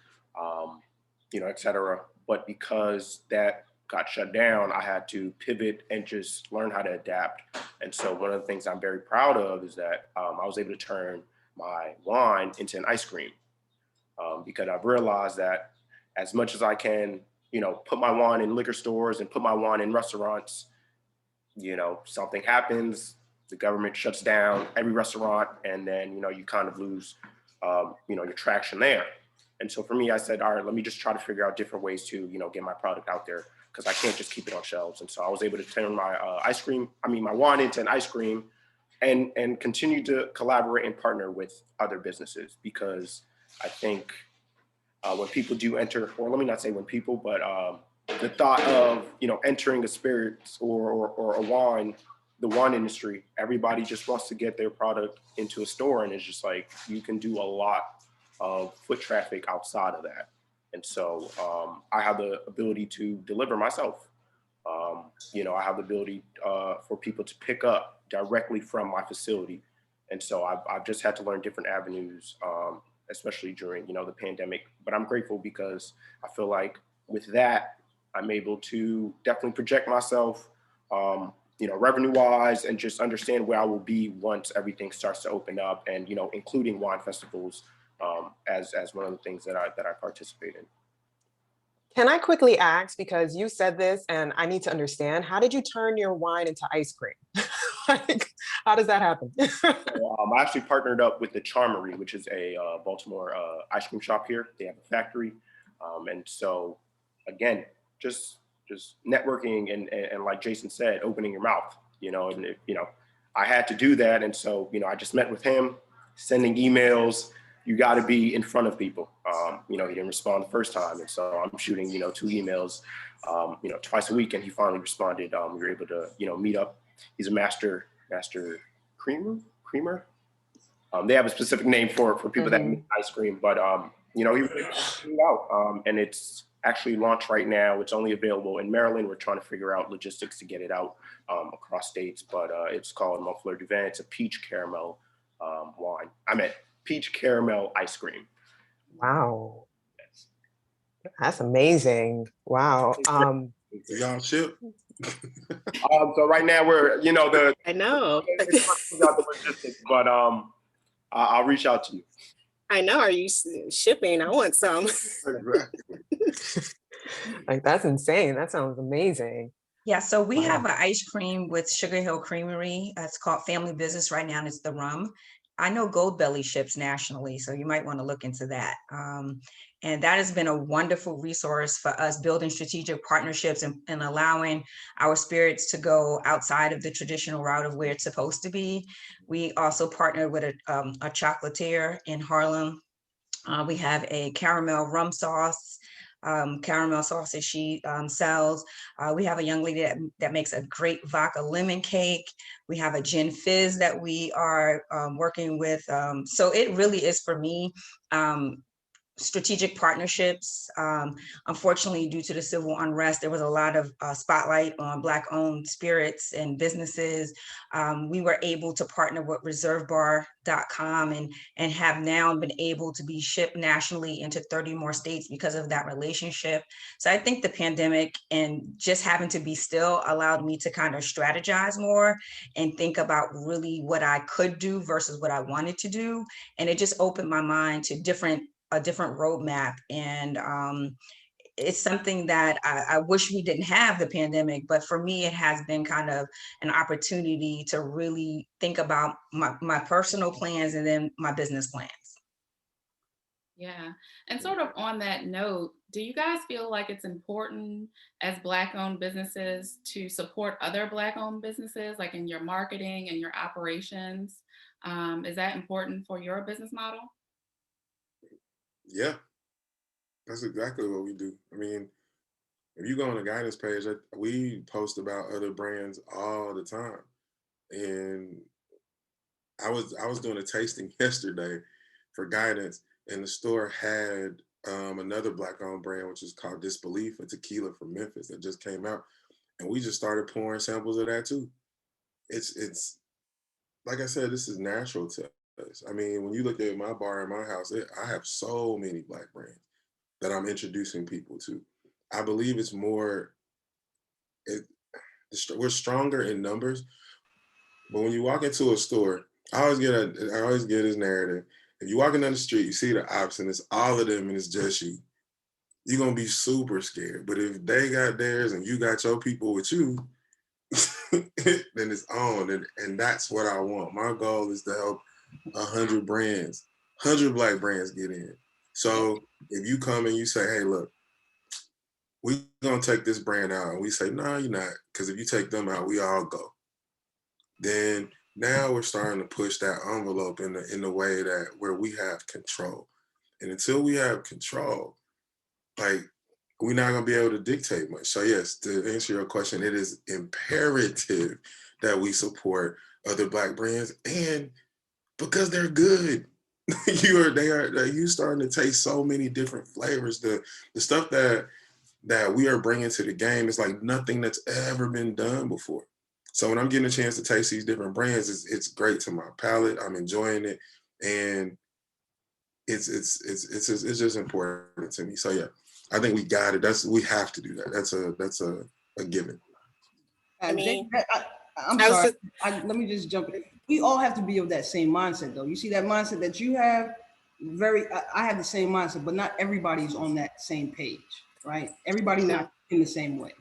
et cetera. But because that got shut down, I had to pivot and just learn how to adapt. And so one of the things I'm very proud of is that I was able to turn my wine into an ice cream because I've realized that as much as I can, put my wine in liquor stores and put my wine in restaurants, something happens, the government shuts down every restaurant, and then, you kind of lose, your traction there. And so for me, I said, all right, let me just try to figure out different ways to, get my product out there because I can't just keep it on shelves. And so I was able to turn my my wine into an ice cream and continue to collaborate and partner with other businesses because I think when people do enter, or let me not say when people, but the thought of, entering a spirits or a wine, the wine industry, everybody just wants to get their product into a store. And it's just like, you can do a lot of foot traffic outside of that. And so I have the ability to deliver myself. I have the ability for people to pick up directly from my facility. And so I've just had to learn different avenues, especially during, the pandemic. But I'm grateful because I feel like with that, I'm able to definitely project myself, revenue-wise, and just understand where I will be once everything starts to open up, and including wine festivals as one of the things that I participate in. Can I quickly ask, because you said this and I need to understand, how did you turn your wine into ice cream? Like, how does that happen? I actually partnered up with the Charmery, which is a Baltimore ice cream shop here. They have a factory. And so, again, just networking and like Jason said, opening your mouth, I had to do that. And so, I just met with him, sending emails. You got to be in front of people. He didn't respond the first time. And so I'm shooting, 2 emails, twice a week. And he finally responded. We were able to, meet up. He's a master creamer. They have a specific name for people that make ice cream, but, he was able to figure it out. And it's actually launched right now. It's only available in Maryland. We're trying to figure out logistics to get it out across states, but it's called Montfleur Duvin. It's a peach caramel wine. Peach caramel ice cream. Wow. That's amazing. Wow. Y'all ship? So right now we're, I know. the logistics, but I'll reach out to you. I know. Are you shipping? I want some. Like, that's insane. That sounds amazing. Yeah, so we have an ice cream with Sugar Hill Creamery. It's called Family Business right now, and it's the rum. I know Goldbelly ships nationally, so you might want to look into that. And that has been a wonderful resource for us building strategic partnerships and allowing our spirits to go outside of the traditional route of where it's supposed to be. We also partnered with a chocolatier in Harlem. We have a caramel rum sauce. Caramel sauce that she sells. We have a young lady that makes a great vodka lemon cake. We have a gin fizz that we are working with. So it really is, for me, strategic partnerships. Unfortunately, due to the civil unrest, there was a lot of spotlight on Black-owned spirits and businesses. We were able to partner with reservebar.com and have now been able to be shipped nationally into 30 more states because of that relationship. So I think the pandemic and just having to be still allowed me to kind of strategize more and think about really what I could do versus what I wanted to do. And it just opened my mind to a different roadmap. And it's something that I wish we didn't have the pandemic, but for me, it has been kind of an opportunity to really think about my personal plans and then my business plans. Yeah. And sort of on that note, do you guys feel like it's important as Black-owned businesses to support other Black-owned businesses, like in your marketing and your operations? Is that important for your business model? Yeah, that's exactly what we do. I mean, if you go on the guidance page, we post about other brands all the time. And I was doing a tasting yesterday for guidance, and the store had another Black-owned brand, which is called Disbelief, a tequila from Memphis that just came out, and we just started pouring samples of that too. It's like I said, this is natural to us. I mean, when you look at my bar in my house, I have so many Black brands that I'm introducing people to. I believe it's more. It, we're stronger in numbers, but when you walk into a store, I always get this narrative. If you walking down the street, you see the ops and it's all of them and it's just you, you're gonna be super scared. But if they got theirs and you got your people with you, then it's on. And that's what I want. My goal is to help 100 brands, 100 Black brands get in. So if you come and you say, hey, look, we gonna take this brand out, and we say, no, you're not, because if you take them out, we all go. Then now we're starting to push that envelope in the way that where we have control. And until we have control, like, we're not gonna be able to dictate much. So yes, to answer your question, it is imperative that we support other Black brands, and because they're good. You starting to taste so many different flavors. The stuff that we are bringing to the game is like nothing that's ever been done before. So when I'm getting a chance to taste these different brands, it's great to my palate. I'm enjoying it, and it's just important to me. So yeah, I think we got it. We have to do that. That's a given. I mean, I'm I was sorry. just, Let me just jump in. We all have to be of that same mindset, though. You see that mindset that you have. I have the same mindset, but not everybody's on that same page, right? Everybody's no. not in the same way.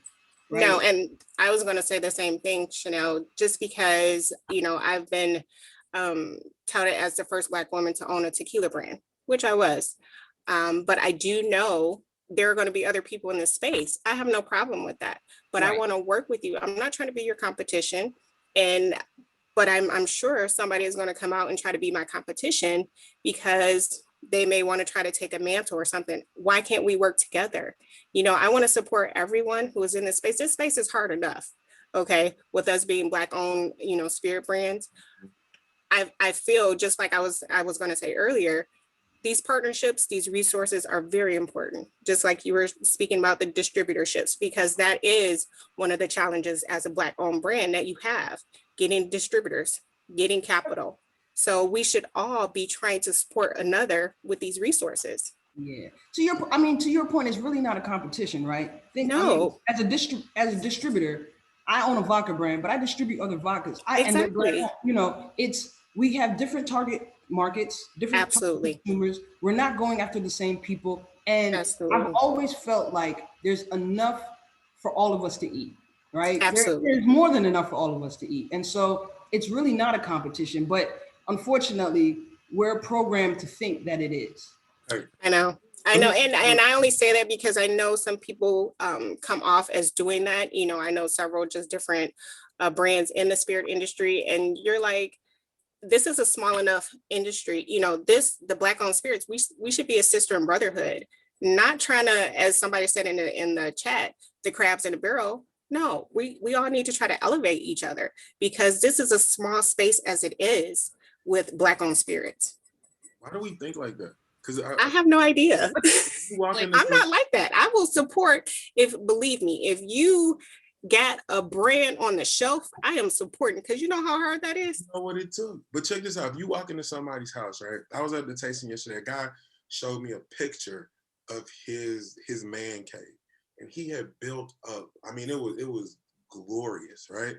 Right? No, and I was going to say the same thing, Chanel, just because, I've been touted as the first Black woman to own a tequila brand, which I was. But I do know there are going to be other people in this space. I have no problem with that, but I want to work with you. I'm not trying to be your competition. But I'm sure somebody is going to come out and try to be my competition because they may want to try to take a mantle or something. Why can't we work together? I want to support everyone who is in this space. This space is hard enough, okay, with us being Black owned, spirit brands. I feel just like I was going to say earlier, these partnerships, these resources are very important. Just like you were speaking about the distributorships, because that is one of the challenges as a Black owned brand that you have, getting distributors, getting capital. So we should all be trying to support another with these resources. Yeah. To your point, it's really not a competition, right? No. As a distributor, I own a vodka brand, but I distribute other vodkas. Exactly. We have different target markets, different Absolutely. consumers. We're not going after the same people. And Absolutely. I've always felt like there's enough for all of us to eat, right? Absolutely. There's more than enough for all of us to eat. And so it's really not a competition, but unfortunately, we're programmed to think that it is. I know. And I only say that because I know some people come off as doing that. I know several just different brands in the spirit industry, and you're like, this is a small enough industry. The Black owned spirits, we should be a sister and brotherhood, not trying to, as somebody said in the chat, the crabs in the barrel. No, we all need to try to elevate each other, because this is a small space as it is with Black owned spirits. Why do we think like that? Because I have no idea. I'm not like that. I will support, believe me, if you got a brand on the shelf, I am supporting, because you know how hard that is. You know what it took. But check this out. If you walk into somebody's house, right? I was at the tasting yesterday. A guy showed me a picture of his man cave, and he had built up. I mean, it was glorious, right?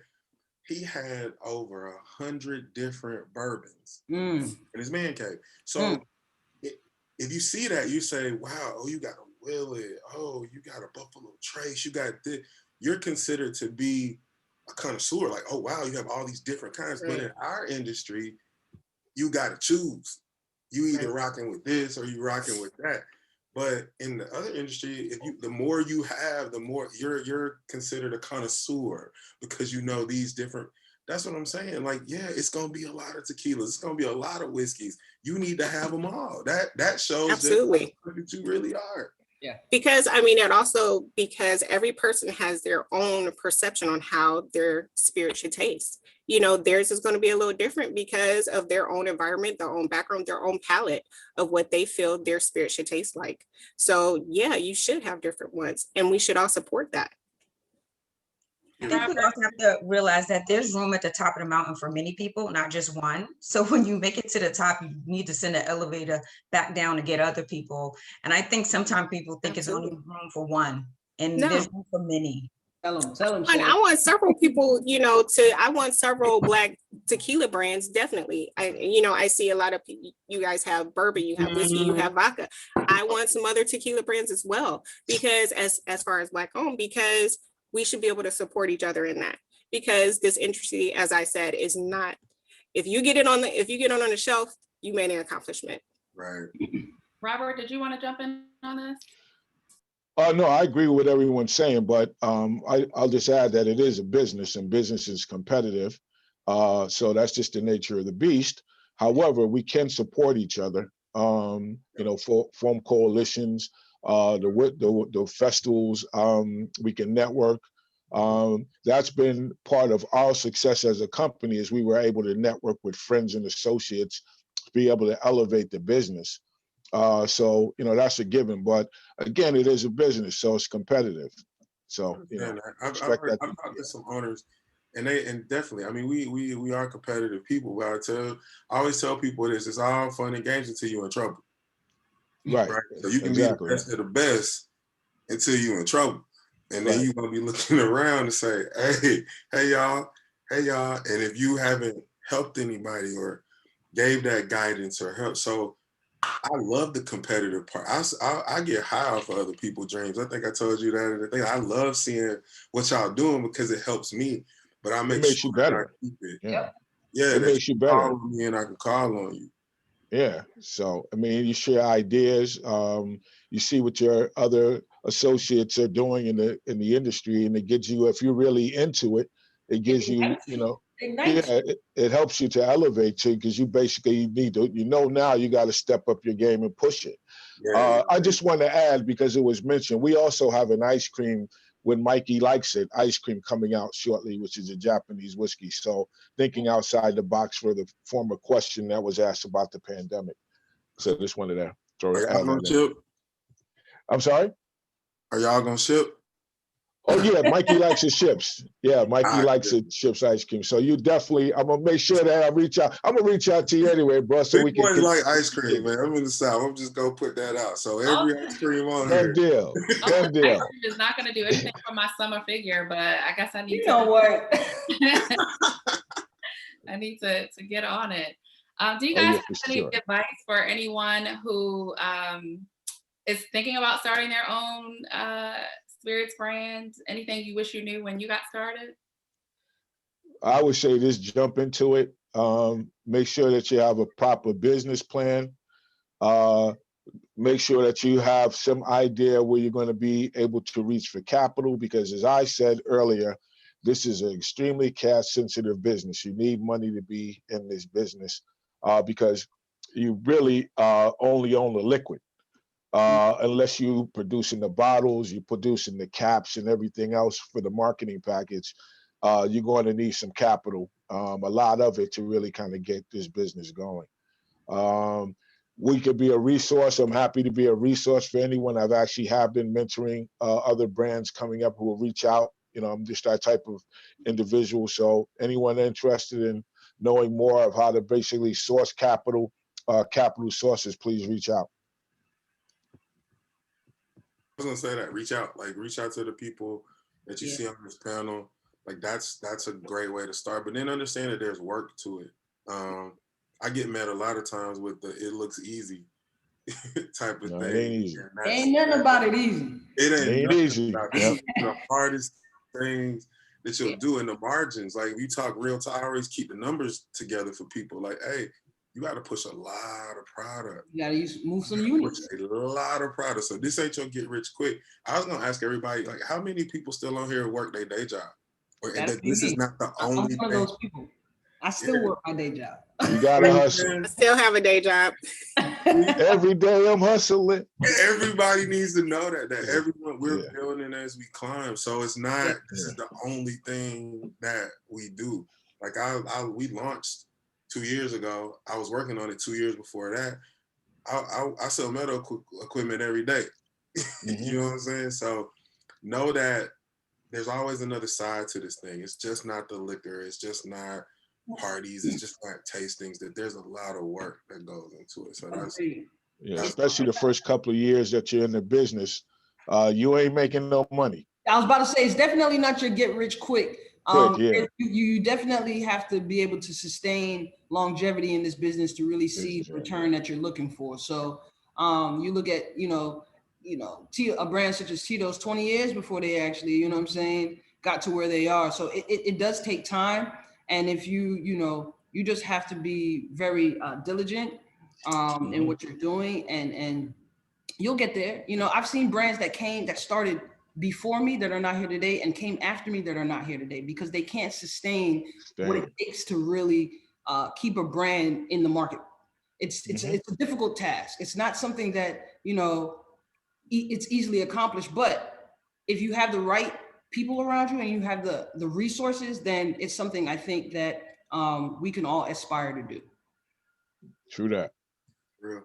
He had over 100 different bourbons in his man cave. So if you see that, you say, wow, oh, you got a Willet, oh, you got a Buffalo Trace, you got this. You're considered to be a connoisseur, like, oh, wow, you have all these different kinds. Right. But in our industry, you got to choose. You either rocking with this or you rocking with that. But in the other industry, the more you have, the more you're considered a connoisseur because you know these different. That's what I'm saying. Like, yeah, it's gonna be a lot of tequilas. It's gonna be a lot of whiskeys. You need to have them all. That shows Absolutely. that you really are. Yeah. Because I mean, it also, because every person has their own perception on how their spirit should taste. You know, theirs is going to be a little different because of their own environment, their own background, their own palate of what they feel their spirit should taste like. So yeah, you should have different ones, and we should all support that. I think we also have to realize that there's room at the top of the mountain for many people, not just one. So when you make it to the top, you need to send an elevator back down to get other people. And I think sometimes people think it's only room for one, and there's room for many. Tell them. I want several people, you know, I want several Black tequila brands, definitely. I see a lot of you guys have bourbon, you have whiskey, you have vodka. I want some other tequila brands as well, because as far as Black owned, because we should be able to support each other in that, because this industry, as I said, is not, if you get it on the shelf, you made an accomplishment. Right. Robert, did you want to jump in on this? No, I agree with what everyone's saying, but I'll just add that it is a business and business is competitive. So that's just the nature of the beast. However, we can support each other, form coalitions, the festivals, we can network. That's been part of our success as a company, is we were able to network with friends and associates to be able to elevate the business. So, that's a given, but again, it is a business, so it's competitive. So, I've talked to some owners, and definitely, I mean, we are competitive people, but I always tell people this: it's all fun and games until you're in trouble. Right. So you can be the best of the best until you're in trouble, and then you're gonna be looking around and say, hey y'all, and if you haven't helped anybody or gave that guidance or help, so. I love the competitive part. I get high off of other people's dreams. I think I told you that other thing. I love seeing what y'all doing because it helps me. But I make sure you better. I keep it. Yeah, it makes you better. Call on me and I can call on you. Yeah. So I mean, you share ideas. You see what your other associates are doing in the industry, and it gives you, if you're really into it, it gives you, it helps you to elevate you, because you basically need to, now you got to step up your game and push it. I just want to add, because it was mentioned, we also have an ice cream when Mikey Likes It, ice cream coming out shortly, which is a Japanese whiskey. So thinking outside the box for the former question that was asked about the pandemic. So just wanted to throw it out. I'm sorry? Are y'all gonna ship? Oh yeah, Mikey likes his ships. Yeah, Mikey likes it ships ice cream. So you definitely, I'm gonna make sure that I reach out. I'm gonna reach out to you anyway, bro. So we can like ice cream, man. I'm in the South. I'm just gonna put that out. So every ice cream on here. Done deal. Ice cream is not gonna do anything for my summer figure, but I guess I need you know what? I need to get on it. Do you guys have any advice for anyone who is thinking about starting their own spirits brand? Anything you wish you knew when you got started? I would say just jump into it. Make sure that you have a proper business plan. Make sure that you have some idea where you're going to be able to reach for capital, because as I said earlier, this is an extremely cash sensitive business. You need money to be in this business because you really only own the liquid. Unless you producing the bottles, you producing the caps and everything else for the marketing package, you're going to need some capital, a lot of it, to really kind of get this business going. We could be a resource. I'm happy to be a resource for anyone. I've actually have been mentoring other brands coming up who will reach out. I'm just that type of individual. So anyone interested in knowing more of how to basically source capital sources, please reach out. I was gonna say that. Reach out to the people that you see on this panel. Like that's a great way to start. But then understand that there's work to it. I get mad a lot of times with the "it looks easy" type of thing. It ain't easy. Ain't nothing about it easy. It ain't easy. This is the hardest things that you'll do in the margins. Like we talk real time, I always keep the numbers together for people. Like, hey, you got to push a lot of product. You gotta move some Push units. a lot of product. So this ain't your get rich quick. I was gonna ask everybody, like, how many people still on here work their day job? Or That'd be this is me. not the I'm only one of thing. those people. I still work my day job. You gotta hustle. I still have a day job. Every day I'm hustling. Everybody needs to know that Yeah. everyone we're Yeah. building as we climb. So it's not this is the only thing that we do. Like we launched 2 years ago. I was working on it 2 years before that. I sell medical equipment every day. You know what I'm saying? So know that there's always another side to this thing. It's just not the liquor. It's just not parties. It's just not tastings. That there's a lot of work that goes into it. So that's Yeah, especially the first couple of years that you're in the business, you ain't making no money. I was about to say, it's definitely not your get rich quick. Yeah. You definitely have to be able to sustain longevity in this business to really see the return that you're looking for. So you look at, a brand such as Tito's 20 years before they actually, you know what I'm saying, got to where they are. So it does take time. And if you just have to be very diligent in what you're doing and you'll get there. I've seen brands that started before me that are not here today and came after me that are not here today because they can't sustain what it takes to really keep a brand in the market. It's a difficult task. It's not something that, it's easily accomplished, but if you have the right people around you and you have the resources, then it's something I think that we can all aspire to do. True that. real.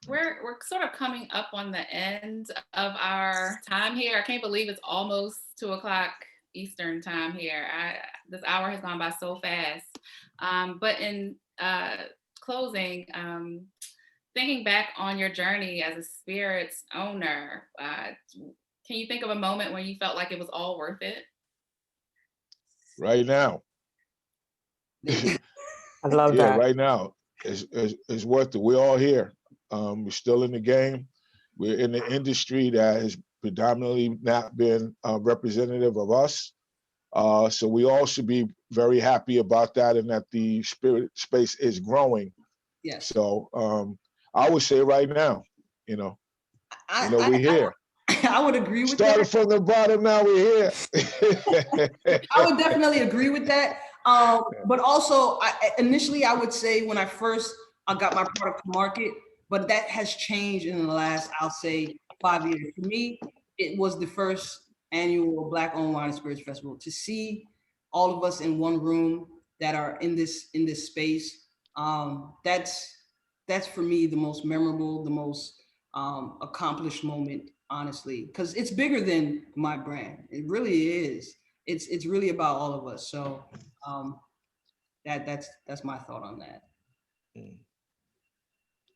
We're sort of coming up on the end of our time here. I can't believe it's almost 2:00 Eastern time here. This hour has gone by so fast. But in closing, thinking back on your journey as a spirits owner, can you think of a moment when you felt like it was all worth it? Right now. I love that. Right now. It's worth it. We're all here. We're still in the game. We're in the industry that has predominantly not been representative of us. So we all should be very happy about that and that the spirit space is growing. Yes. So I would say right now, we're here. I would agree with Started that. from the bottom, now we're here. I would definitely agree with that. But also, initially, I would say when I first got my product to market, but that has changed in the last, I'll say, 5 years. For me, it was the first annual Black-owned wine and spirits festival. To see all of us in one room that are in this space, that's for me the most memorable, the most accomplished moment, honestly, because it's bigger than my brand. It really is. It's really about all of us. So that's my thought on that.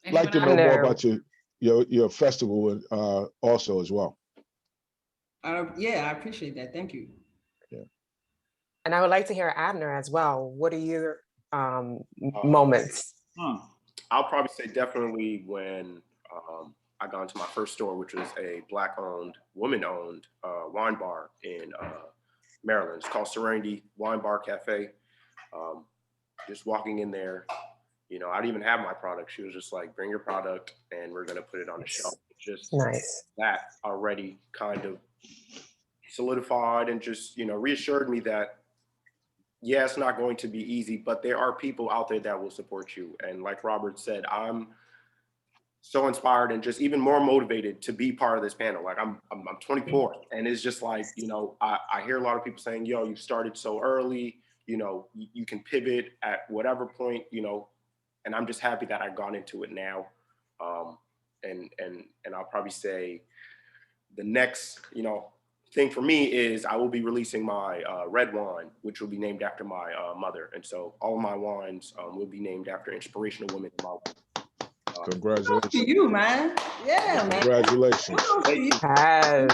I'd like to know more about your festival also as well. Yeah, I appreciate that. Thank you. Yeah. And I would like to hear Abner as well. What are your moments? I'll probably say definitely when I got into my first store, which was a Black-owned, woman-owned wine bar in Maryland. It's called Serenity Wine Bar Cafe. Just walking in there, I didn't even have my product. She was just like, bring your product and we're going to put it on the shelf. Just nice. That already kind of solidified and just, reassured me that, yeah, it's not going to be easy, but there are people out there that will support you. And like Robert said, I'm so inspired and just even more motivated to be part of this panel. Like I'm 24 and it's just like, I hear a lot of people saying, yo, you started so early, you can pivot at whatever point, and I'm just happy that I've gone into it now. And I'll probably say the next, thing for me is I will be releasing my red wine, which will be named after my mother. And so all of my wines will be named after inspirational women in my life. Congratulations. To you, man. Yeah, man. Congratulations. Yes.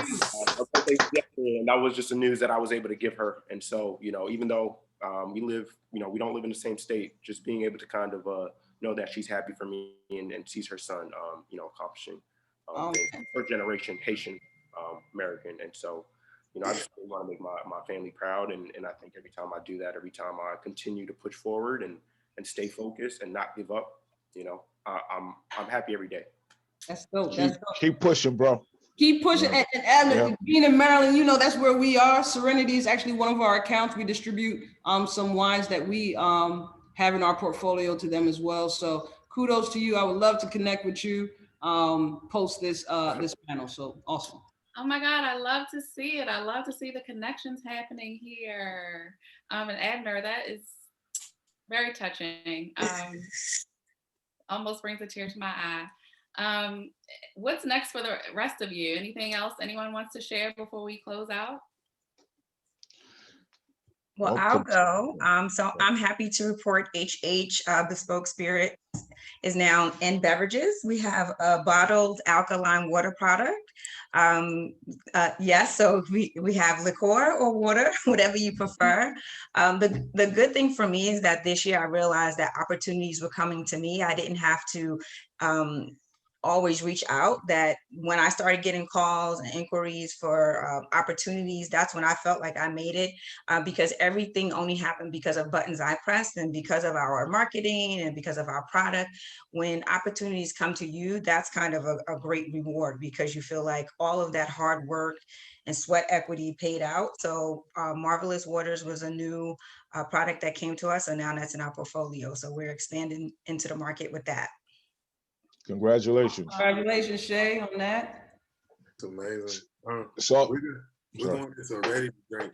And that was just the news that I was able to give her. And so, even though we don't live in the same state, just being able to kind of know that she's happy for me and sees her son, accomplishing first generation Haitian American. And so, I just really want to make my family proud. And I think every time I do that, every time I continue to push forward and and stay focused and not give up, you know, I'm happy every day. That's dope. Keep, That's dope. keep pushing, bro. Keep pushing. Yeah. And Abner, Yeah. being in Maryland, you know, that's where we are. Serenity is actually one of our accounts. We distribute some wines that we have in our portfolio to them as well. So kudos to you. I would love to connect with you post this this panel. So awesome. Oh my God, I love to see it. I love to see the connections happening here. And Abner, that is very touching. Almost brings a tear to my eye. What's next for the rest of you? Anything else anyone wants to share before we close out? Well, I'll go. So I'm happy to report HH Bespoke Spirit is now in beverages. We have a bottled alkaline water product. Yes, so we have liqueur or water, whatever you prefer. The good thing for me is that this year I realized that opportunities were coming to me. I didn't have to always reach out. That when I started getting calls and inquiries for opportunities, that's when I felt like I made it, because everything only happened because of buttons I pressed and because of our marketing and because of our product. When opportunities come to you, that's kind of a great reward, because you feel like all of that hard work and sweat equity paid out. So Marvelous Waters was a new product that came to us, and now that's in our portfolio. So we're expanding into the market with that. Congratulations. Congratulations, Shay, on that. It's amazing. So we're going to get some ready to drink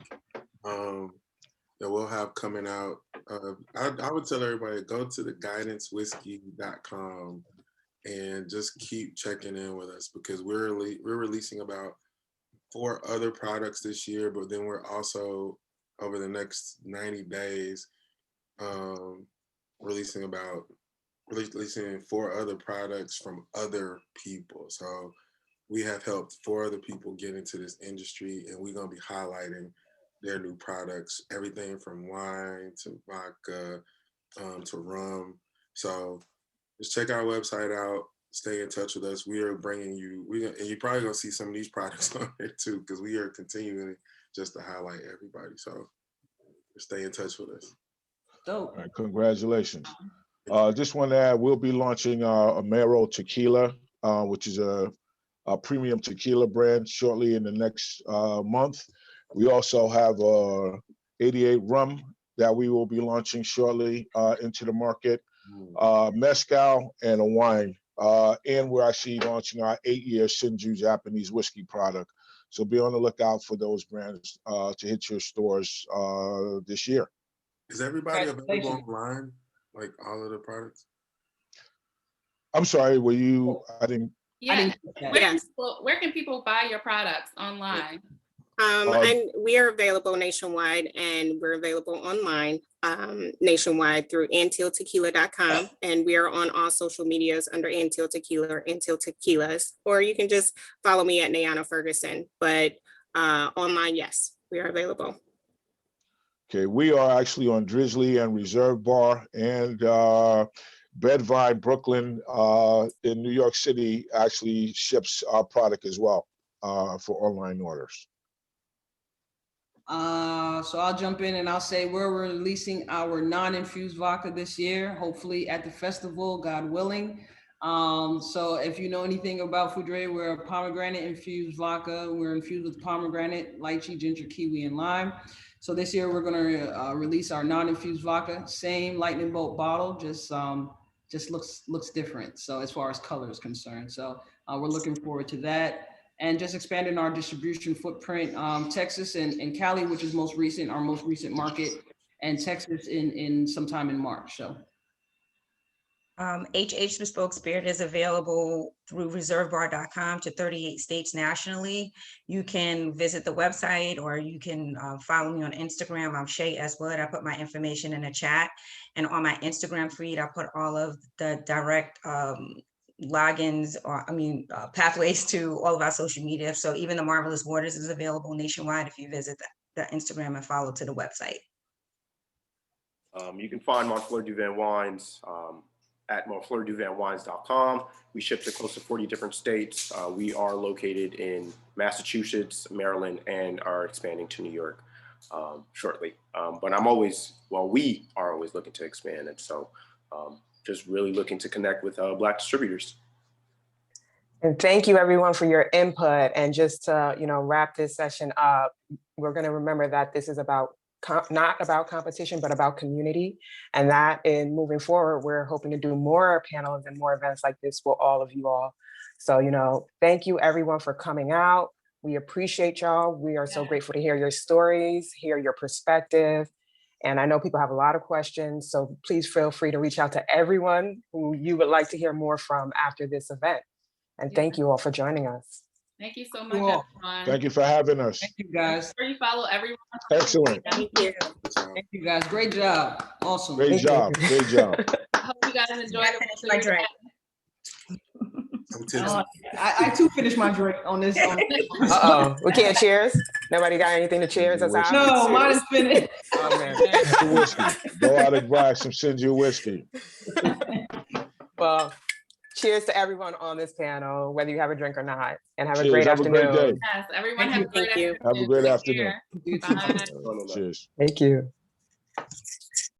that we'll have coming out. I would tell everybody, go to the guidancewhiskey.com and just keep checking in with us, because we're releasing about 4 other products this year, but then we're also, over the next 90 days, releasing 4 other products from other people. So we have helped 4 other people get into this industry, and we're going to be highlighting their new products, everything from wine to vodka to rum. So just check our website out, stay in touch with us. We are bringing you, and you're probably going to see some of these products on there too, because we are continuing just to highlight everybody. So stay in touch with us. Dope. all right, congratulations. Just want to add, we'll be launching Amaro Tequila, which is a premium tequila brand, shortly in the next month. We also have 88 rum that we will be launching shortly into the market, mezcal, and a wine. And we're actually launching our 8-year Shinju Japanese whiskey product. So be on the lookout for those brands to hit your stores this year. Is everybody available online, like all of the products? I'm sorry, were you, I didn't. Yeah. Yes. Where can people buy your products online? And we are available nationwide, and we're available online nationwide through anteeltequila.com. And we are on all social medias under Anteel Tequila or Anteel Tequilas, or you can just follow me at Nayana Ferguson. But online, yes, we are available. Okay, we are actually on Drizzly and Reserve Bar, and Bedvine Brooklyn in New York City actually ships our product as well for online orders. So I'll jump in and I'll say we're releasing our non-infused vodka this year, hopefully at the festival, God willing. So if you know anything about Fou-Dre, we're a pomegranate infused vodka. We're infused with pomegranate, lychee, ginger, kiwi, and lime. So this year we're gonna release our non-infused vodka, same lightning bolt bottle, just looks different. So as far as color is concerned, so we're looking forward to that. And just expanding our distribution footprint, Texas and Cali, which is our most recent market, and Texas in sometime in March. So. HH Bespoke Spirit is available through reservebar.com to 38 states nationally. You can visit the website, or you can follow me on Instagram. I'm Shay S. Wood. I put my information in the chat, and on my Instagram feed, I put all of the direct logins, or pathways to all of our social media. So even the Marvelous Waters is available nationwide if you visit the Instagram and follow to the website. You can find Montfleur Duvin wines at montfleurduvinwines.com. We ship to close to 40 different states. We are located in Massachusetts, Maryland, and are expanding to New York. shortly. But I'm always, well, we are always looking to expand. And so just really looking to connect with Black distributors. And thank you everyone for your input. And just to, wrap this session up, we're going to remember that this is about not about competition, but about community. And that in moving forward, we're hoping to do more panels and more events like this for all of you all. So, thank you everyone for coming out. We appreciate y'all. We are so grateful to hear your stories, hear your perspective. And I know people have a lot of questions, so please feel free to reach out to everyone who you would like to hear more from after this event. And thank you all for joining us. Thank you so much, Cool. everyone. Thank you for having us. Thank you, guys. Make sure you follow everyone. Excellent. Thank you. Thank you, guys. Great job. Awesome. Great Thank you. job. Great job. I hope you guys enjoyed I it. finished my drink. I'm tipsy. I too finished my drink on this. Uh-oh, we can't cheers? Nobody got anything to cheers us out? No, mine is finished. Oh, man. Shinju whiskey. Go out and buy some Shinju whiskey. Well, cheers to everyone on this panel, whether you have a drink or not, and have a Cheers. great Have a great afternoon. day. Yes, everyone Thank have you. a great Thank you. afternoon. Have a great Take afternoon. care. Bye. Cheers. Thank you.